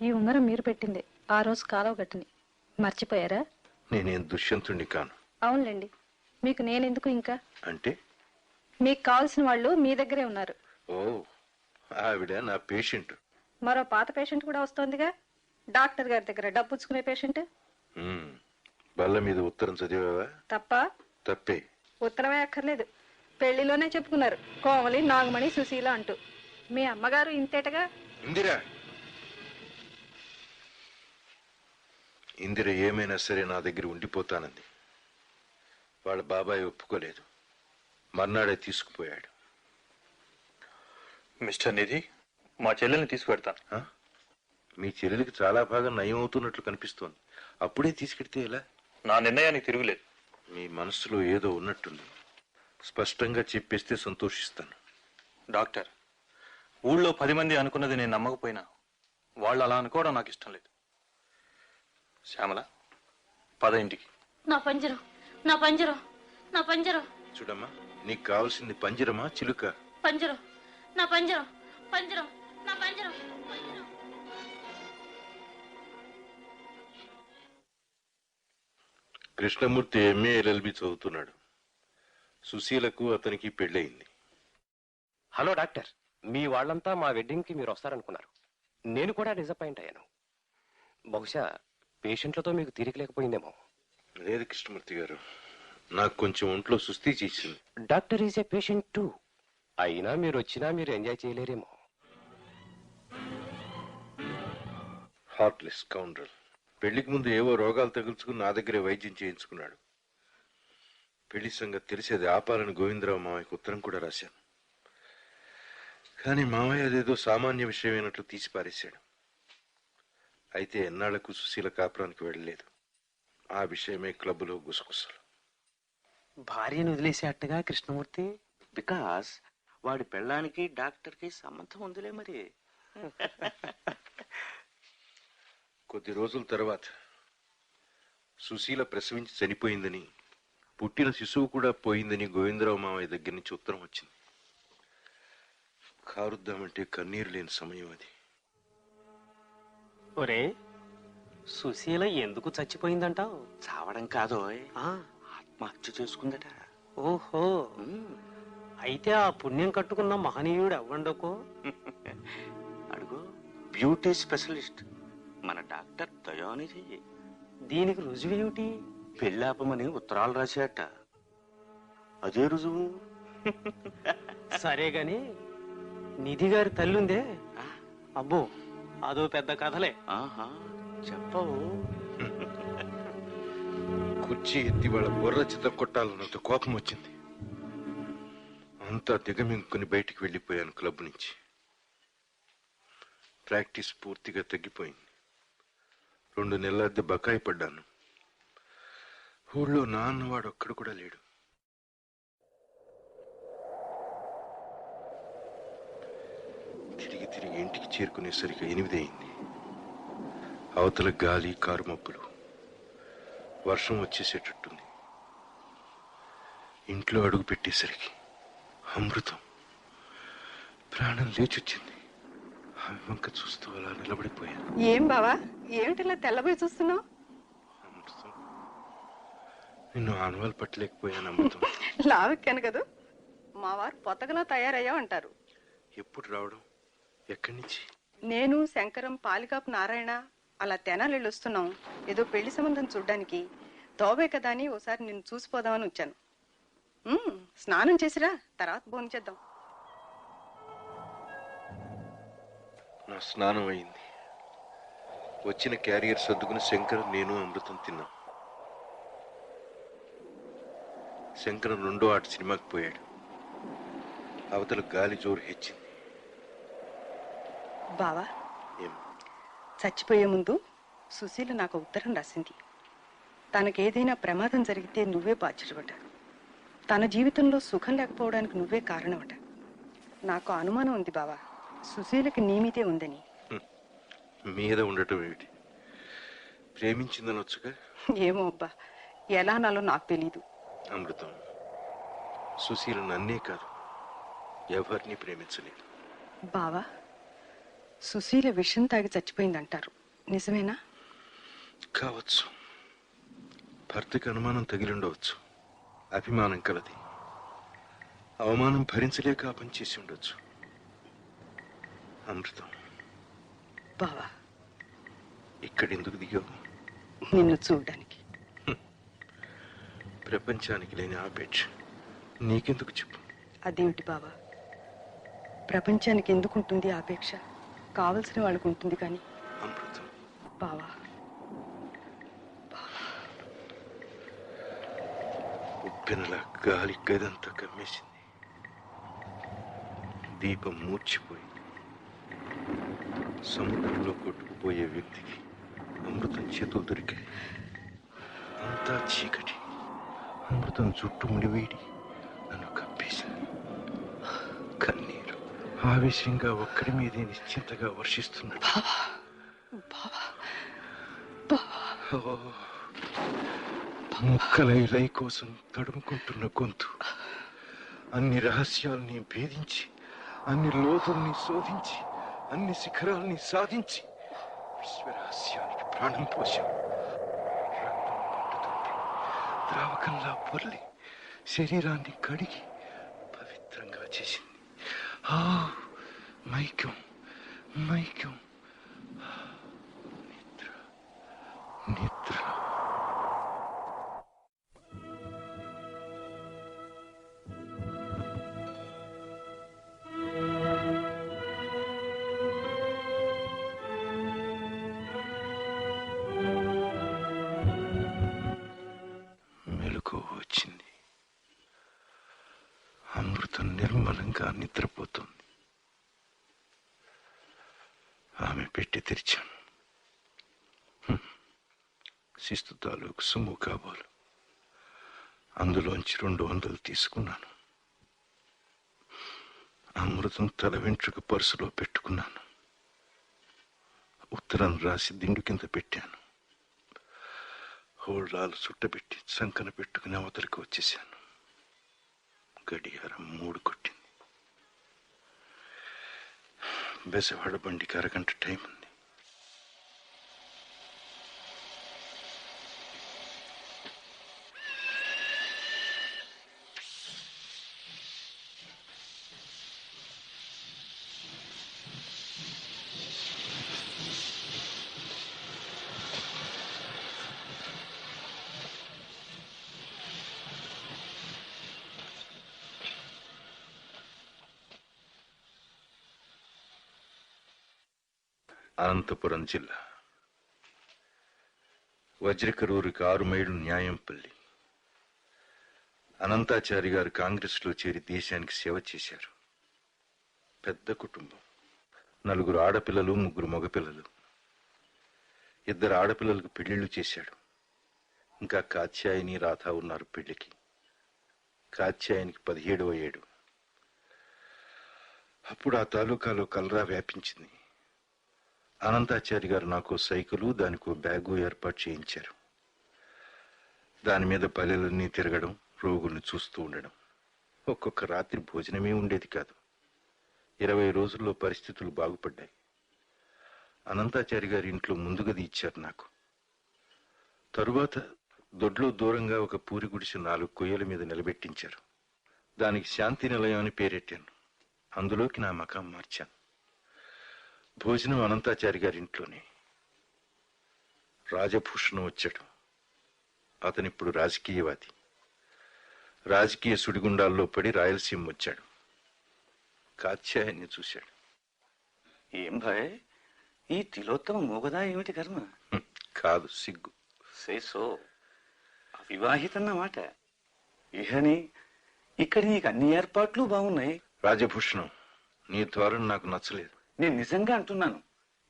[SPEAKER 10] ఈ ఉంగరం మీరు పెట్టింది. ఆ రోజు కాలువ గట్టుని మర్చిపోయారా?
[SPEAKER 2] నేనేం దుష్యంతుణ్ణి కాను.
[SPEAKER 10] అవునులేండి. మీకు నేనెందుకు ఇంకా?
[SPEAKER 2] అంటే
[SPEAKER 10] మీకు కావాల్సిన వాళ్ళు మీ దగ్గరే ఉన్నారు.
[SPEAKER 2] ఓ, ఆవిడ నా పేషెంట్.
[SPEAKER 10] మరో పాత పేషెంట్ కూడా వస్తోందిగా, డాక్టర్ గారి దగ్గర డబ్బుచ్చుకునే పేషెంట్.
[SPEAKER 2] బల్ల మీద ఉత్తరం చదివావా?
[SPEAKER 10] తప్ప?
[SPEAKER 2] తప్పే.
[SPEAKER 10] ఉత్తరమే అక్కర్లేదు. పెళ్లిలోనే చెప్పుకున్నారు, కోమలి, నాగమణి, సుశీల అంటూ. మీ అమ్మగారు ఇంతేటగా.
[SPEAKER 2] ఇందిరా, ఇందిర ఏమైనా సరే నా దగ్గర ఉండిపోతానంది. వాళ్ళ బాబాయ్ ఒప్పుకోలేదు. మర్నాడే తీసుకుపోయాడు.
[SPEAKER 9] మిస్టర్ నిధి, మా చెల్లెల్ని తీసుకువెడతాను.
[SPEAKER 2] మీ చెల్లెలికి చాలా బాగా నయం అవుతున్నట్లు కనిపిస్తోంది. అప్పుడే తీసుకెడితే ఎలా?
[SPEAKER 9] నా నిర్ణయానికి తిరుగులేదు.
[SPEAKER 2] మీ మనసులో ఏదో ఉన్నట్టుంది. స్పష్టంగా చెప్పేస్తే సంతోషిస్తాను.
[SPEAKER 9] డాక్టర్, ఊళ్ళో 10 మంది అనుకున్నది నేను నమ్మకపోయినా వాళ్ళు అలా అనుకోవడం నాకు ఇష్టం లేదు. శ్యామల, పద ఇంటికి.
[SPEAKER 10] నా పంజరం, నా పంజరం, నా పంజరం.
[SPEAKER 2] చూడమ్మా, నీకు కావాల్సింది పంజరమా చిలుక?
[SPEAKER 10] పంజరం, నా పంజరం, పంజరం, నా పంజరం, పంజరం.
[SPEAKER 2] కృష్ణమూర్తి ఎంఏ LLB చదువుతున్నాడు. సుశీలకు అతనికి పెళ్ళయింది.
[SPEAKER 11] హలో డాక్టర్, మీ వాళ్ళంతా మా వెడ్డింగ్కి మీరు వస్తారనుకున్నారు. నేను కూడా డిసప్పాయింట్ అయ్యాను. బహుశా పేషెంట్లతో మీకు తీరిక లేకపోయిందేమో.
[SPEAKER 2] లేదు కృష్ణమూర్తి గారు, నాకు కొంచెం ఒంట్లో సుస్థి చేసింది.
[SPEAKER 11] Doctor is a patient two. అయినా మీరు వచ్చినా మీరు ఎంజాయ్ చేయలేరేమో.
[SPEAKER 2] హార్ట్లెస్ కౌండ్రల్. పెళ్లికి ముందు ఏవో రోగాలు తగులుచుకుని నా దగ్గరే వైద్యం చేయించుకున్నాడు. పెళ్లి సంగతి తెలిసేది ఆపాలని గోవిందరావు మావయ్యకు ఉత్తరం కూడా రాశాను. కానీ మావయ్య అదేదో సామాన్య విషయమైనట్లు తీసి పారేశాడు. అయితే ఎన్నాళ్లకు సుశీల కాపురానికి వెళ్ళలేదు. ఆ విషయమే క్లబ్లో గుసగుసలు.
[SPEAKER 12] భార్యను వదిలేసేట్టుగా కృష్ణమూర్తి. బికాస్ వాడి పెళ్ళానికి డాక్టర్కి సంబంధం ఉందిలే మరి.
[SPEAKER 2] కొద్ది రోజుల తర్వాత సుశీల ప్రసవించి చనిపోయిందని, పుట్టిన శిశువు కూడా పోయిందని గోవిందరావు మావయ్య దగ్గర నుంచి ఉత్తరం వచ్చింది. కారుద్దామంటే కన్నీరు లేని సమయం అది.
[SPEAKER 12] ఒరే, సుశీల ఎందుకు చచ్చిపోయిందంటావు? చావడం కాదో, ఆత్మహత్య చేసుకుందట. ఓహో, అయితే ఆ పుణ్యం కట్టుకున్న మహనీయుడు ఎవ్వండకో. అడుగు, బ్యూటీ స్పెషలిస్ట్ మన డాక్టర్ దయానిధి. దీనికి రుజువేమిటి? పెళ్ళాపమని ఉత్తరాలు రాశాట. అదే రుజువు. సరే గాని నిధి గారి తల్లుందే, అబ్బో అదో పెద్ద కథలే. చెప్పవు.
[SPEAKER 2] కుర్చీ ఎత్తి వాళ్ళ బుర్ర చిత్త కొట్టాలన్నంత కోపం వచ్చింది. అంతా దిగమింగుకుని బయటికి వెళ్ళిపోయాను క్లబ్ నుంచి. ప్రాక్టీస్ పూర్తిగా తగ్గిపోయింది. 2 నెలల అద్దె బకాయి పడ్డాను. ఊళ్ళో నాన్నవాడు ఒక్కడు కూడా లేడు. తిరిగి తిరిగి ఇంటికి చేరుకునేసరికి 8 అయింది. అవతల గాలి, కారు మబ్బులు. వర్షం వచ్చేసేటట్టుంది. ఇంట్లో అడుగు పెట్టేసరికి అమృతం. ప్రాణం లేచొచ్చింది. ఆమె వంక చూస్తూ అలా నిలబడిపోయాను.
[SPEAKER 5] ఏం బావా, ఏమిటిలా తెల్లబోయి చూస్తున్నావు?
[SPEAKER 2] అమృతం, నిన్ను ఆనవాలు పట్టలేకపోయాను. అమృతం,
[SPEAKER 5] లావెక్కాను కదా. మా వారు పొత్తగలా తయారయ్యా అంటారు.
[SPEAKER 2] ఎప్పుడు రావడం? ఎక్కడి నుంచి?
[SPEAKER 5] నేను, శంకరం, పాలికాపు నారాయణ అలా తెనాలి వస్తున్నాం. ఏదో పెళ్లి సంబంధం చూడ్డానికి. తోబే కదా అని ఓసారి నిన్ను చూసిపోదామని వచ్చాను. స్నానం చేసిరా, తర్వాత భోజనం చేద్దాం.
[SPEAKER 2] నా స్నానం అయింది. వచ్చిన క్యారియర్ సర్దుకుని శంకర్, నేను, అమృతం తిన్నాం. శంకరం 2వ ఆట సినిమాకి పోయాడు. అవతల గాలి జోరు హెచ్చింది.
[SPEAKER 5] బావా,
[SPEAKER 2] ఏం?
[SPEAKER 5] చచ్చిపోయే ముందు సుశీల నాకు ఉత్తరం రాసింది. తనకేదైనా ప్రమాదం జరిగితే నువ్వే బాధ్యుడవట. తన జీవితంలో సుఖం లేకపోవడానికి నువ్వే కారణమట. నాకు అనుమానం ఉంది బావా, సుశీలకి నీ మీదే ఉందని.
[SPEAKER 2] మీద ఉండటం ఏమిటి? ప్రేమించిందనొచ్చుగా.
[SPEAKER 5] ఏమో అబ్బా, ఎలా నాలో నాకు తెలీదు.
[SPEAKER 2] అమృతం, సుశీల నన్నే కాదు ఎవరిని ప్రేమించలేదు.
[SPEAKER 5] బావా, సుశీల విషం తాగి చచ్చిపోయిందంటారు, నిజమేనా?
[SPEAKER 2] కావచ్చు. భర్తకి అనుమానం తగిలిండవచ్చు. అభిమానం కలది. అవమానం భరించలేక ఆ పని చేసి ఉండొచ్చు. అమృతం,
[SPEAKER 5] బావా,
[SPEAKER 2] ఇక్కడెందుకు దిగావు?
[SPEAKER 5] నిన్ను చూడడానికి.
[SPEAKER 2] ప్రపంచానికి లేని ఆపేక్ష నీకెందుకు చెప్పు?
[SPEAKER 5] అదేమిటి బావా, ప్రపంచానికి ఎందుకుంటుంది ఆపేక్ష? కావలసిన వాళ్ళకు ఉంటుంది కానీ.
[SPEAKER 2] అమృతం,
[SPEAKER 5] బావా,
[SPEAKER 2] ఉప్పెనలా గాలి గదంతా కమ్మేసింది. దీపం మూర్చిపోయింది. సముద్రంలో కొట్టుకుపోయే వ్యక్తికి అమృతం చేతులు దొరికాయి. అంతా చీకటి. అమృతం చుట్టూ ముడివేడి నన్ను కప్పేసింది. కన్నీరు ఆవేశంగా ఒక్కడి మీదే నిశ్చింతగా వర్షిస్తున్నాడు. ముక్కలై లై కోసం తడుముకుంటున్న గొంతు అన్ని రహస్యాల్ని భేదించి, అన్ని లోతుల్ని శోధించి, అన్ని శిఖరాల్ని సాధించి విశ్వరహస్యానికి ప్రాణం పోశాం. రక్తం పట్టుతుంటే ద్రావకంలా పొర్లి శరీరాన్ని కడిగి పవిత్రంగా చేసింది. ఆ మైకం మైకం నిద్ర నిద్ర. వచ్చింది. అమృతం నిర్మలంగా నిద్రపోతుంది. ఆమె పెట్టి తెరిచాను. శిస్తు తాలూకు సుమ్ము కాబోలు. అందులోంచి 200 తీసుకున్నాను. అమృతం తల వెంట్రుక పర్సులో పెట్టుకున్నాను. ఉత్తరం రాసి దిండు కింద పెట్టాను. హోళ్ళాలు చుట్టబెట్టి సంకన పెట్టుకుని అవతలికి వచ్చేసాను. గడియారం 3 కొట్టింది. బెజవాడ బండికి 1 గంట టైం ఉంది. అనంతపురం జిల్లా వజ్రకరూరికి 6 మైళ్ళు న్యాయంపల్లి. అనంతాచారి గారు కాంగ్రెస్లో చేరి దేశానికి సేవ చేశారు. పెద్ద కుటుంబం. 4 ఆడపిల్లలు, 3 మగపిల్లలు. 2 ఆడపిల్లలకు పెళ్లిళ్లు చేశాడు. ఇంకా కాత్యాయని, రాధ ఉన్నారు పెళ్లికి. కాత్యాయనికి 17వ ఏడు. అప్పుడు ఆ తాలూకాలో కలరా వ్యాపించింది. అనంతాచారి గారు నాకు సైకిలు, దానికో బ్యాగు ఏర్పాటు చేయించారు. దాని మీద పల్లెలన్నీ తిరగడం, రోగుల్ని చూస్తూ ఉండడం. ఒక్కొక్క రాత్రి భోజనమే ఉండేది కాదు. 20 రోజుల్లో పరిస్థితులు బాగుపడ్డాయి. అనంతాచారి గారి ఇంట్లో ముందు గది ఇచ్చారు నాకు. తరువాత దొడ్లో దూరంగా ఒక పూరి గుడిసి 4 కొయ్యల మీద నిలబెట్టించారు. దానికి శాంతి నిలయం అని పేరెట్టాను. అందులోకి నా మకాం మార్చాను. భోజనం అనంతాచారి గారి ఇంట్లోనే. రాజభూషణం వచ్చాడు. అతనిప్పుడు రాజకీయవాది. రాజకీయ సుడిగుండాల్లో పడి రాయలసీమ వచ్చాడు. కాత్యాయన్ని చూశాడు.
[SPEAKER 13] ఏం భాయ్, ఈ తిలోత్తమ మూగదా ఏమిటి కర్మ?
[SPEAKER 2] కాదు, సిగ్గు.
[SPEAKER 13] సేసో అవివాహితన్నమాట. ఇహని ఇక్కడ నీకు అన్ని ఏర్పాట్లు బాగున్నాయి.
[SPEAKER 2] రాజభూషణం, నీ ధోరణి నాకు నచ్చలేదు.
[SPEAKER 13] నేను నిజంగా అంటున్నాను.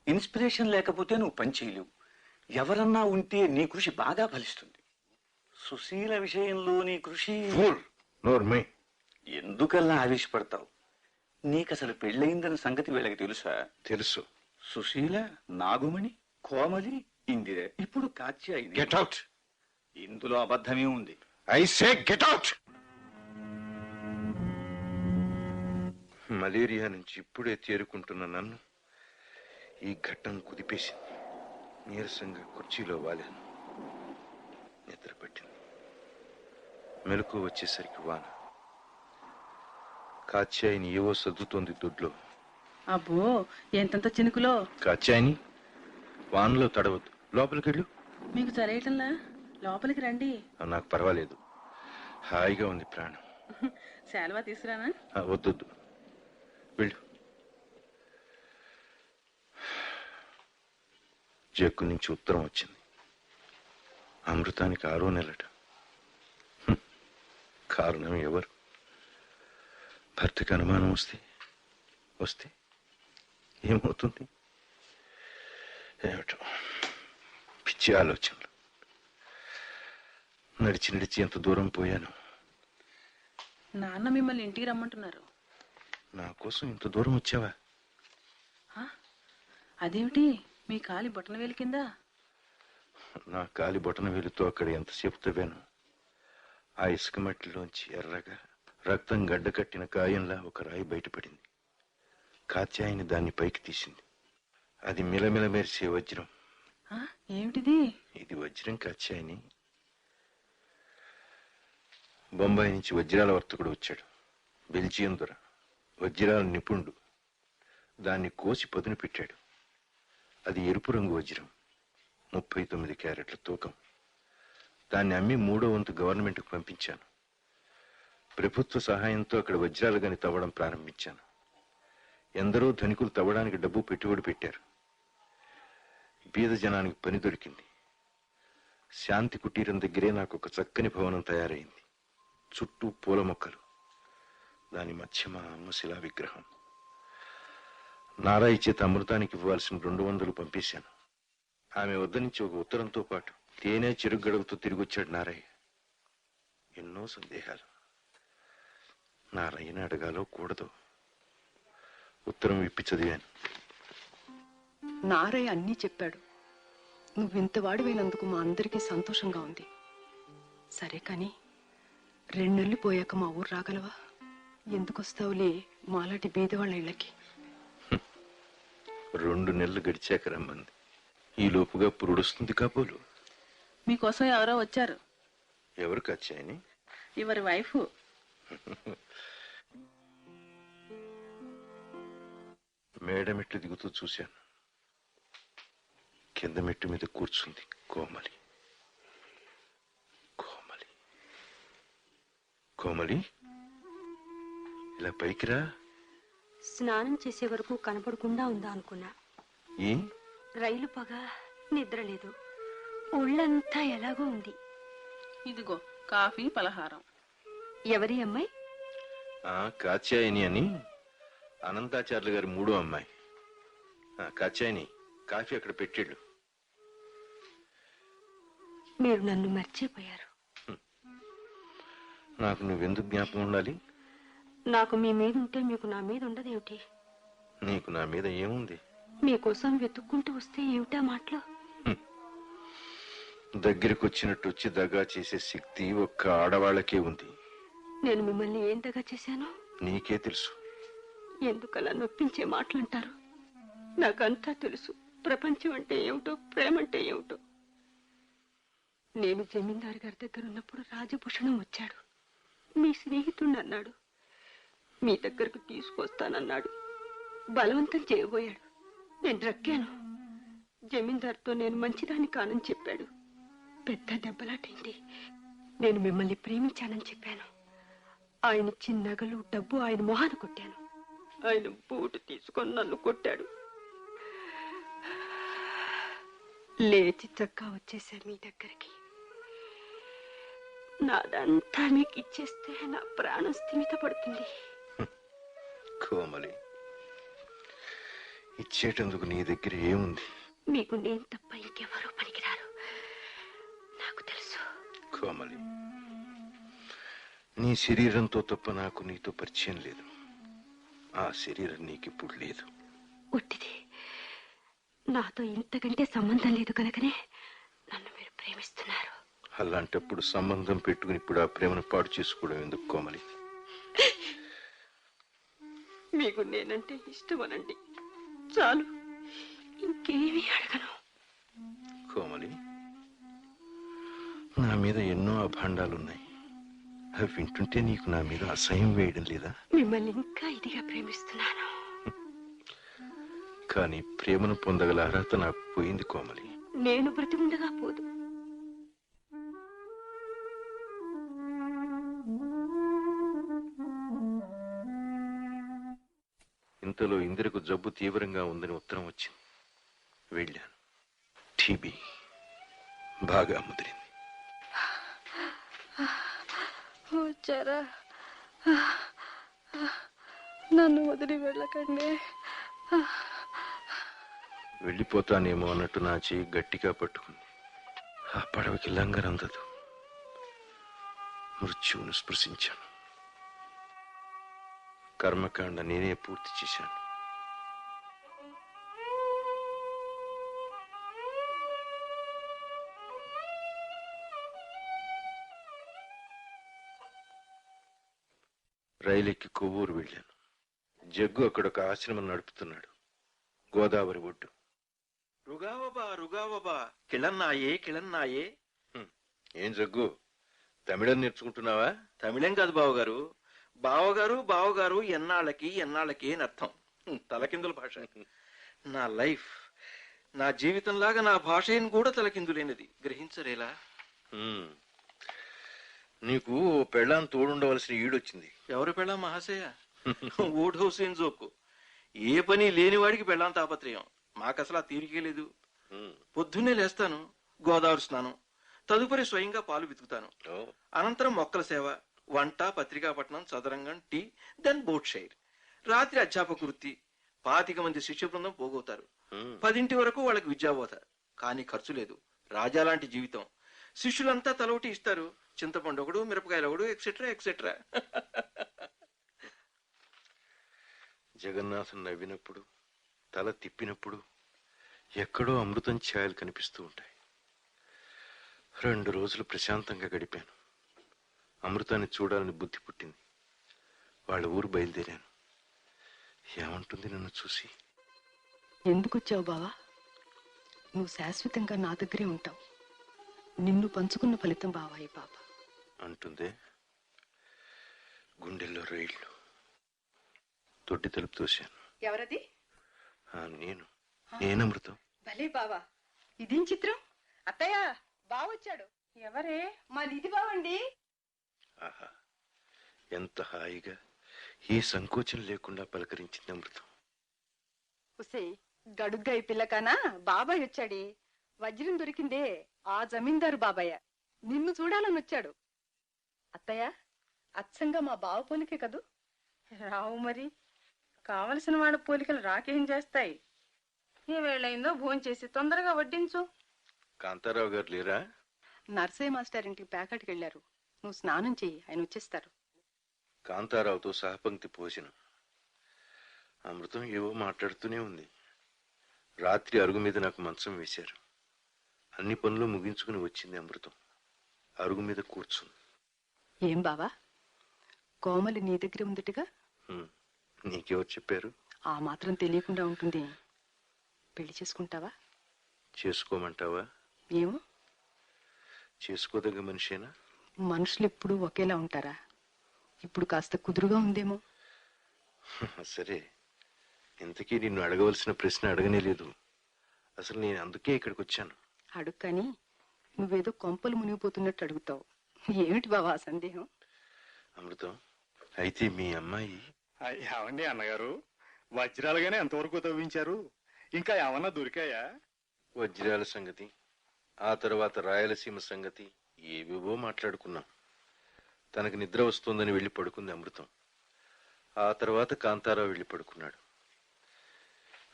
[SPEAKER 13] ఇన్స్పిరేషన్ లేకపోతే నువ్వు పని చేయలేవు. ఎవరన్నా ఉంటే నీ కృషి బాగా ఫలిస్తుంది. సుశీల విషయంలో నీ కృషి. ఎందుకల్లా ఆవేశపడతావు? నీకసలు పెళ్ళయిందన్న సంగతి వీళ్ళకి తెలుసా?
[SPEAKER 2] తెలుసు.
[SPEAKER 13] సుశీల, నాగుమణి, కోమలి, ఇందిర, ఇప్పుడు కాత్యాయని.
[SPEAKER 2] Get out.
[SPEAKER 13] ఇందులో అబద్ధమే ఉంది.
[SPEAKER 2] I say get out. Malaria నుంచి ఇప్పుడే తేరుకుంటున్న నన్ను ఈ ఘట్టం కుదిపేసింది. నీరసంగా కుర్చీలో వాలాను. నిద్ర పట్టింది. మెలకు వచ్చేసరికి వాన. కాత్యాయని ఏవో సర్దుతోంది దొడ్లో.
[SPEAKER 14] అబ్బో, ఎంతంత చినుకులో.
[SPEAKER 2] కాత్యాయని, వానలో తడవద్దు, లోపలికి వెళ్ళు.
[SPEAKER 14] మీకు చలేయటంలా? లోపలికి రండి.
[SPEAKER 2] నాకు పర్వాలేదు, హాయిగా ఉంది ప్రాణం.
[SPEAKER 14] శాలువా తీసుకురానా?
[SPEAKER 2] వద్దొద్దు, వెళ్ళు. జగ్గు నుంచి ఉత్తరం వచ్చింది. అమృతానికి 6వ నెలట. కారణం ఎవరు? భర్తకి అనుమానం వస్తే ఏమవుతుంది? ఏమిటో పిచ్చి ఆలోచనలు. నడిచి ఎంత దూరం పోయాను.
[SPEAKER 14] నాన్న మిమ్మల్ని ఇంటికి రమ్మంటున్నారు.
[SPEAKER 2] నా కోసం ఇంత దూరం వచ్చావా?
[SPEAKER 14] అదేమిటి, మీ కాలి బొటన వేలు కింద?
[SPEAKER 2] నా కాలి బొటన వేలుతో అక్కడ ఎంతసేపు తవ్వాను. ఆ ఇసుక మట్టిలోంచి ఎర్రగా రక్తం గడ్డకట్టిన కాయంలా ఒక రాయి బయటపడింది. కాత్యాయని దాన్ని పైకి తీసింది. అది మిలమిల మెరిసే వజ్రం.
[SPEAKER 14] ఏమిటిది?
[SPEAKER 2] ఇది వజ్రం కాత్యాయని. బొంబాయి నుంచి వజ్రాల వర్తకుడు వచ్చాడు. బెల్జియం దొర, వజ్రాల నిపుణుడు. దాన్ని కోసి పదును పెట్టాడు. అది ఎరుపు రంగు వజ్రం, 39 క్యారెట్ల తూకం. దాన్ని అమ్మి 3వ వంతు గవర్నమెంట్కు పంపించాను. ప్రభుత్వ సహాయంతో అక్కడ వజ్రాలు గని తవ్వడం ప్రారంభించాను. ఎందరో ధనికులు తవ్వడానికి డబ్బు పెట్టుబడి పెట్టారు. బీద జనానికి పని దొరికింది. శాంతి కుటీరం దగ్గరే నాకు ఒక చక్కని భవనం తయారైంది. చుట్టూ పూల మొక్కలు, దాని మధ్య మా అమ్మ శిలా విగ్రహం. నారాయి చేత అమృతానికి ఇవ్వాల్సిన 200 పంపేశాను. ఆమె వద్ద నుంచి ఒక ఉత్తరంతో పాటు తేనె చెరుకు గడవతో తిరిగి వచ్చాడు నారాయణ. ఎన్నో సందేహాలు. నారాయణ అడగాలో కూడదో. ఉత్తరం విప్పి చదివాను.
[SPEAKER 5] నారయ్య అన్నీ చెప్పాడు. నువ్వింత వాడివైనందుకు మా అందరికీ సంతోషంగా ఉంది. సరే కానీ 2 నెలలు పోయాక మా ఊరు రాగలవా? ఎందుకొస్తావులే మాలాంటి బీదవాళ్ళ ఇళ్ళకి.
[SPEAKER 2] 2 నెలలు గడిచాక రమ్మంది. ఈ లోపుగా పురుడొస్తుంది కాబోలు.
[SPEAKER 14] మీకోసం ఎవరో వచ్చారు.
[SPEAKER 2] ఎవరు కాచాయని?
[SPEAKER 14] ఎవరి వైఫ్.
[SPEAKER 2] మేడ మెట్లు దిగుతూ చూశాను. కింద మెట్టు మీద కూర్చుంది కోమలి. కోమలి కోమలి ఇలా పైకి రా.
[SPEAKER 4] స్నానం చేసే వరకు కనపడకుండా ఉందా అనుకున్నా.
[SPEAKER 2] ఏ
[SPEAKER 4] రైలు పగ, నిద్ర లేదు. ఒళ్ళంతా ఎలాగో ఉంది.
[SPEAKER 14] ఇదిగో కాఫీ, పలహారం.
[SPEAKER 4] ఎవరి అమ్మాయి?
[SPEAKER 2] కాచాయని అని అనంతాచార్యులు గారి 3వ అమ్మాయి. కాచాయని, కాఫీ అక్కడ పెట్టాడు.
[SPEAKER 4] మీరు నన్ను మర్చిపోయారు.
[SPEAKER 2] నాకు నువ్వెందుకు జ్ఞాపకం ఉండాలి?
[SPEAKER 4] నాకు మీ మీద ఉంటే మీకు నా మీద ఉండదేమిటి?
[SPEAKER 2] నీకు నా మీద ఏముంది?
[SPEAKER 4] మీకోసం వెతుక్కుంటూ వస్తే ఏమిటా మాటలు?
[SPEAKER 2] దగ్గరికి వచ్చినట్టు వచ్చి దగా చేసే శక్తి ఒక్క ఆడవాళ్ళకే ఉంది.
[SPEAKER 4] నేను మిమ్మల్ని ఏం దగా చేశాను?
[SPEAKER 2] నీకే తెలుసు.
[SPEAKER 4] ఎందుకలా నొప్పించే మాటలంటారు? నాకంతా తెలుసు. ప్రపంచం అంటే ఏమిటో, ప్రేమ అంటే ఏమిటో. నేను జమీందారు గారి దగ్గర ఉన్నప్పుడు రాజభూషణం వచ్చాడు. మీ స్నేహితుడు అన్నాడు. మీ దగ్గరకు తీసుకొస్తానన్నాడు. బలవంతం చేయబోయాడు. నేను రక్కాను. జమీందారుతో నేను మంచిదాన్ని కానని చెప్పాడు. పెద్ద దెబ్బలాటైంది. నేను మిమ్మల్ని ప్రేమించానని చెప్పాను. ఆయన చిన్న నగలు, డబ్బు ఆయన మొహాన కొట్టాను. ఆయన బూటు తీసుకొని నన్ను కొట్టాడు. లేచి చక్కా వచ్చేసా మీ దగ్గరికి. నాదంతా మీకు ఇచ్చేస్తే నా ప్రాణం స్థిమిత పడుతుంది.
[SPEAKER 2] కోమలి, ఇచ్చేటందుకు నీ దగ్గర ఏముంది?
[SPEAKER 4] మీకు నేను తప్ప ఇంకెవరూ పనికిరారు, నాకు తెలుసు.
[SPEAKER 2] కోమలి, నీ శరీరంతో తప్ప నాకు నీతో పరిచయం లేదు. ఆ శరీరం నీకిప్పుడు లేదు.
[SPEAKER 4] ఒట్టిది. నాతో ఇంతకంటే సంబంధం లేదు కనుకనే నన్ను మీరు ప్రేమిస్తున్నారు.
[SPEAKER 2] అలాంటప్పుడు సంబంధం పెట్టుకుని ఇప్పుడు ఆ ప్రేమను పాడు చేసుకోవడం ఎందుకు కోమలి?
[SPEAKER 4] మీకు నేనంటే ఇష్టమనండి, చాలు. ఇంకేమీ అడగను.
[SPEAKER 2] కోమలి, నా మీద ఎన్నో అభాండాలున్నాయి. అవి వింటుంటే నీకు నా మీద అసహ్యం వేయడం లేదా?
[SPEAKER 4] మిమ్మల్ని ఇంకా ఇదిగా ప్రేమిస్తున్నాను.
[SPEAKER 2] కానీ ప్రేమను పొందగల అర్హత నాకు పోయింది కోమలి.
[SPEAKER 4] నేను బ్రతికుండగా పోదు.
[SPEAKER 2] ఇంతలో ఇందిరకు జబ్బు తీవ్రంగా ఉందని ఉత్తరం వచ్చింది. వెళ్ళాను. టీబీ బాగా ముదిరింది.
[SPEAKER 10] వచ్చారా? నన్ను వదిలి వెళ్ళకండి.
[SPEAKER 2] వెళ్ళిపోతానేమో అన్నట్టు నా చెయ్యి గట్టిగా పట్టుకుంది. ఆ పడవకి లంగరందదు. మృత్యువును స్పృశించాను. కర్మకాండ నేనే పూర్తి చేశాను. రైలెక్కి కొవ్వూరు వెళ్ళాను. జగ్గు అక్కడొక ఆశ్రమం నడుపుతున్నాడు. గోదావరి ఒడ్డు.
[SPEAKER 7] రుగావబా కిళన్నాయే కిళన్నాయే.
[SPEAKER 2] ఏం జగ్గు, తమిళం నేర్చుకుంటున్నావా?
[SPEAKER 7] తమిళం కాదు బావగారు. బావగారు ఎన్నాళ్ళకి అని అర్థం. తలకిందుల భాష. నా లైఫ్, నా జీవితంలాగా నా భాషను కూడా తలకిందులేనిది. గ్రహించరేలా?
[SPEAKER 2] నీకు పెళ్ళాం తోడుండవలసిన ఈడొచ్చింది.
[SPEAKER 7] ఎవరు పెళ్ళాం మహాశయ? ఓఢోసేన్ జోకు. ఏ పని లేనివాడికి పెళ్ళాం తాపత్రయం. మాకసలు ఆ తీరికే లేదు. పొద్దున్నే లేస్తాను, గోదావరి స్నానం, తదుపరి స్వయంగా పాలు వెతుకుతాను, అనంతరం మొక్కల సేవ, వంట, పత్రికాపట్నం, చదరంగం, టీ, దెన్ బోట్ షైర్. రాత్రి అధ్యాపక వృత్తి. 25 మంది శిష్య బృందం పోగవుతారు. 10 వరకు వాళ్ళకి విద్యాబోధ. కానీ ఖర్చు లేదు. రాజా లాంటి జీవితం. శిష్యులంతా తలొకటి ఇస్తారు. చింతపండు ఒకడు, మిరపకాయలు ఒకడు, ఎక్సెట్రా ఎక్సెట్రా.
[SPEAKER 2] జగన్నాథం నవ్వినప్పుడు, తల తిప్పినప్పుడు ఎక్కడో అమృతం ఛాయలు కనిపిస్తూ ఉంటాయి. 2 రోజులు ప్రశాంతంగా గడిపాను. అమృతాన్ని చూడాలని బుద్ధి పుట్టింది. వాళ్ళ ఊరు బయలుదేరాను. ఏమంటుంది నన్ను చూసి?
[SPEAKER 5] ఎందుకు వచ్చావు బావా? నువ్వు శాశ్వతంగా నా దగ్గరే ఉంటావు. నిన్ను పంచుకున్న ఫలితం బావాయి పాప
[SPEAKER 2] అంటుందే. గుండెల్లో రైళ్లు. తొట్టి తలుపు తోశాను.
[SPEAKER 5] ఎవరది?
[SPEAKER 2] నేనమృతం.
[SPEAKER 5] భలే బావా, ఇదేం చిత్రం? అత్తయ్య, బావొచ్చాడు.
[SPEAKER 14] ఎవరే?
[SPEAKER 5] మా నిధి బావండి.
[SPEAKER 2] ఆహా, ఎంత హాయిగా ఏ సంకోచం లేకుండా పలకరించింది అమృతం.
[SPEAKER 5] ఉసే గడుగ్గా ఈ పిల్లకానా బాబాయ్ వచ్చాడి. వజ్రం దొరికిందే, ఆ జమీందారు బాబాయ్య. నిన్ను చూడాలని వచ్చాడు. అత్తయ్య, అచ్చంగా మా బావ పోలికే కదూ?
[SPEAKER 14] రావు మరి. కావలసిన వాడి పోలికలు రాకేం చేస్తాయి? ఏ వేళయిందో భోంచేసి తొందరగా వడ్డించు.
[SPEAKER 2] కాంతారావు గారు లేరా?
[SPEAKER 5] నర్సయ్య మాస్టర్ ఇంటికి ప్యాకెట్కి వెళ్ళారు. నువ్వు స్నానం చెయ్యి, ఆయన వచ్చేస్తారు.
[SPEAKER 2] కాంతారావుతో సహపంక్తి భోజనం. అమృతం ఏవో మాట్లాడుతూనే ఉంది. రాత్రి అరుగు మీద నాకు మంచం వేశారు. అన్ని పనులు ముగించుకుని వచ్చింది అమృతం. అరుగు మీద కూర్చుంది.
[SPEAKER 5] ఏం బావా, కోమలి నీ దగ్గర ఉందిటిగా?
[SPEAKER 2] నీకెవరు చెప్పారు?
[SPEAKER 5] ఆ మాత్రం తెలియకుండా ఉంటుంది. పెళ్లి చేసుకుంటావా?
[SPEAKER 2] చేసుకోమంటావా?
[SPEAKER 5] ఏమో,
[SPEAKER 2] చేసుకోదగ్గ మనిషేనా?
[SPEAKER 5] మనుషులు ఎప్పుడూ ఒకేలా ఉంటారా? ఇప్పుడు కాస్త కుదురుగా ఉందేమో.
[SPEAKER 2] సరే, ఇంతకీ నిన్ను అడగవలసిన ప్రశ్న అడగనే లేదు. అసలు నేను అందుకే ఇక్కడికి వచ్చాను.
[SPEAKER 5] అడుగు కానీ నువ్వేదో కొంపలు మునిగిపోతున్నట్టు అడుగుతావు. ఏమిటి బావా సందేహం?
[SPEAKER 2] అమృతం, అయితే మీ అమ్మాయి?
[SPEAKER 9] ఏమండి అన్నగారు, వజ్రాలుగానే ఎంతవరకు తవ్వించారు? ఇంకా ఏమన్నా దొరికాయా?
[SPEAKER 2] వజ్రాల సంగతి, ఆ తర్వాత రాయలసీమ సంగతి ఏవేవో మాట్లాడుకున్నాం. తనకు నిద్ర వస్తుందని వెళ్ళి పడుకుంది అమృతం. ఆ తర్వాత కాంతారావు వెళ్ళి పడుకున్నాడు.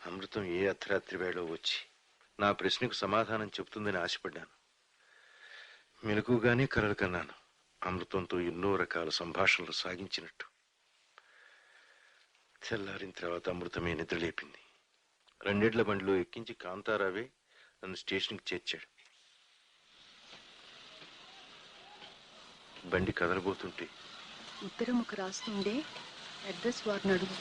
[SPEAKER 2] అమృతం ఏ అర్ధరాత్రి వేళ వచ్చి నా ప్రశ్నకు సమాధానం చెప్తుందని ఆశపడ్డాను. మెలకుగానే కలలు కన్నాను. అమృతంతో ఎన్నో రకాల సంభాషణలు సాగించినట్టు. తెల్లారిన తర్వాత అమృతమే నిద్రలేపింది. 2 ఏళ్ల బండిలో ఎక్కించి కాంతారావే నన్ను స్టేషన్కి చేర్చాడు. బండి కదలబోతుంటే
[SPEAKER 5] ఉత్తరం ఒక రాస్తుండే, అడ్రస్ వారిని అడుగు.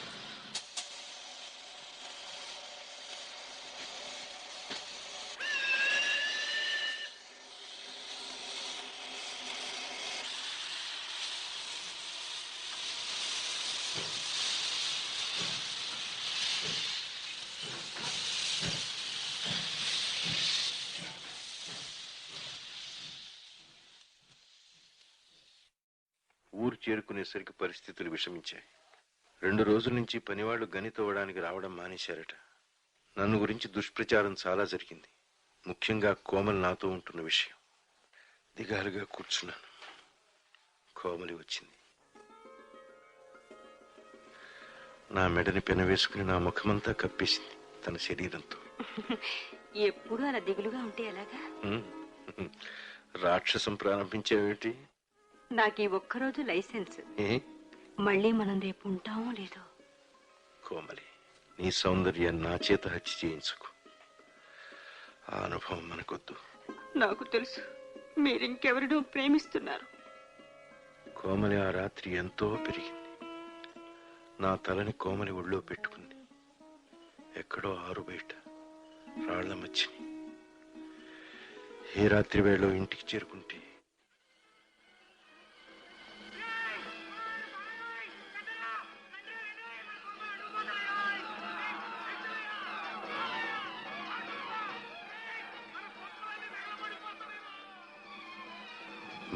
[SPEAKER 2] ఊరు చేరుకునేసరికి పరిస్థితులు విషమించాయి. 2 రోజుల నుంచి పనివాళ్లు గని తవ్వడానికి రావడం మానేశారట. నన్ను గురించి దుష్ప్రచారం చాలా జరిగింది. ముఖ్యంగా కోమలి నాతో ఉంటున్న విషయం. దిగాలుగా కూర్చున్నాను. కోమలి వచ్చింది. నా మెడని పెనవేసుకుని నా ముఖమంతా కప్పేసింది తన శరీరంతో.
[SPEAKER 4] ఎప్పుడు అలా దిగులుగా ఉంటే ఎలాగా?
[SPEAKER 2] రాక్షసం ప్రారంభించేవేమిటి?
[SPEAKER 4] నాకు ఈ ఒక్కరోజు లైసెన్స్.
[SPEAKER 2] ఏ?
[SPEAKER 4] మళ్ళీ మనం రేపు ఉంటామో లేదో.
[SPEAKER 2] కోమలి, నీ సౌందర్యాన్ని నా చేత హత్య చేయించుకు. ఆ అనుభవం మనకొద్దు.
[SPEAKER 4] నాకు తెలుసు మీరింకెవరినో ప్రేమిస్తున్నారు.
[SPEAKER 2] కోమలి ఆ రాత్రి ఎంతో పెరిగింది. నా తలని కోమలి ఒళ్ళో పెట్టుకుంది. ఎక్కడో ఆరు బయట రాళ్ల మధ్యని ఏ రాత్రి వేళ ఇంటికి చేరుకుంటే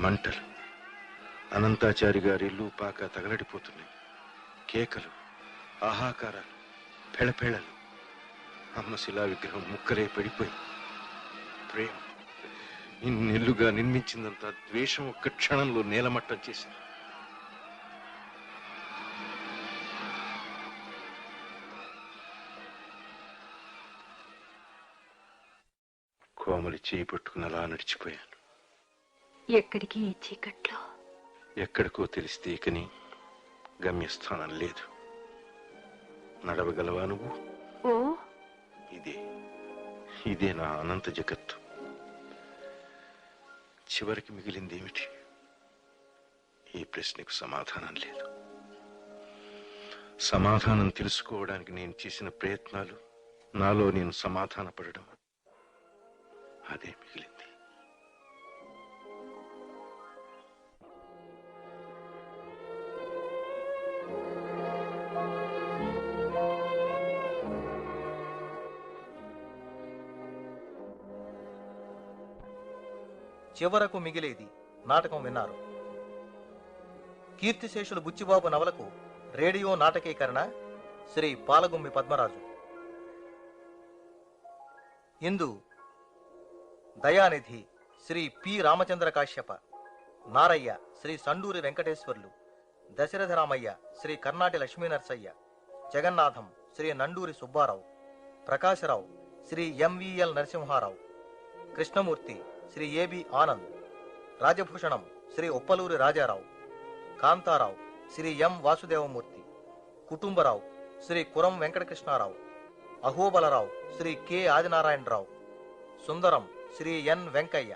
[SPEAKER 2] మంటలు, అనంతాచారి గారి ఇల్లు పాక తగలడిపోతున్నాయి. కేకలు, ఆహాకారాలు, పెళపెళలు. అమ్మ శిలా విగ్రహం ముక్కలే పడిపోయి ప్రేమ ఇన్నెల్లుగా నిర్మించిందంతా ద్వేషం ఒక్క క్షణంలో నేలమట్టం చేసింది. కోమలి చేయి పట్టుకుని అలా నడిచిపోయాను.
[SPEAKER 4] ఎక్కడికి ఈ చీకట్లో?
[SPEAKER 2] ఎక్కడికో తెలిస్తే ఇకని గమ్యస్థానం లేదు. నడవగలవా నువ్వు?
[SPEAKER 4] ఓ,
[SPEAKER 2] ఇదే నా అనంత జగత్తు. చివరికి మిగిలిందేమిటి? ఈ ప్రశ్నకు సమాధానం లేదు. సమాధానం తెలుసుకోవడానికి నేను చేసిన ప్రయత్నాలు, నాలో నేను సమాధాన పడడం, అదే మిగిలింది.
[SPEAKER 1] చివరకు మిగిలేది నాటకం విన్నారు. కీర్తిశేషులు బుచ్చిబాబు నవలకు రేడియో నాటకీకరణ Shri Palagummi Padmaraju. Indu Dayanidhi Shri P Ramachandra Kashyapa, Narayya Shri Sanduri Venkateswarlu, Dasaratharamayya Shri Karnati Lakshminarasayya, Jagannatham Shri Nanduri Subbarao, Prakasarao Shri M V L Narasimharao, Krishnamurthy Shri A B Anand, Rajabhushanam Shri Uppaluri Rajarao, Kantharao Shri M Vasudevamurthy, Kutumbarao Shri Kuram Venkatakrishnarao, Ahobalarao Shri K Adinarayanarao, Sundaram Shri N Venkayya,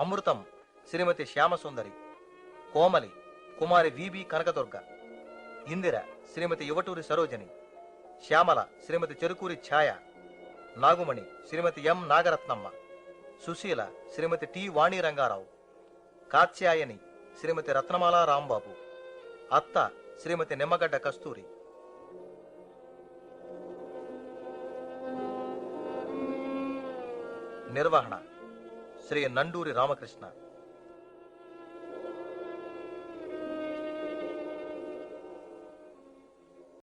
[SPEAKER 1] Amrutham Shrimati Shyamasundari, Komali Kumari V B Kanakadurga, Indira Shrimati Yuvaturi Sarojini, Shyamala శ్రీమతి చెరుకూరి ఛాయ, నాగుమణి శ్రీమతి ఎం నాగరత్నమ్మ, సుశీల శ్రీమతి టి వాణి రంగారావు, కాత్యాయని శ్రీమతి రత్నమాల రాంబాబు, అత్త శ్రీమతి నిమ్మగడ్డ కస్తూరి. నిర్వహణ శ్రీ నండూరి రామకృష్ణ.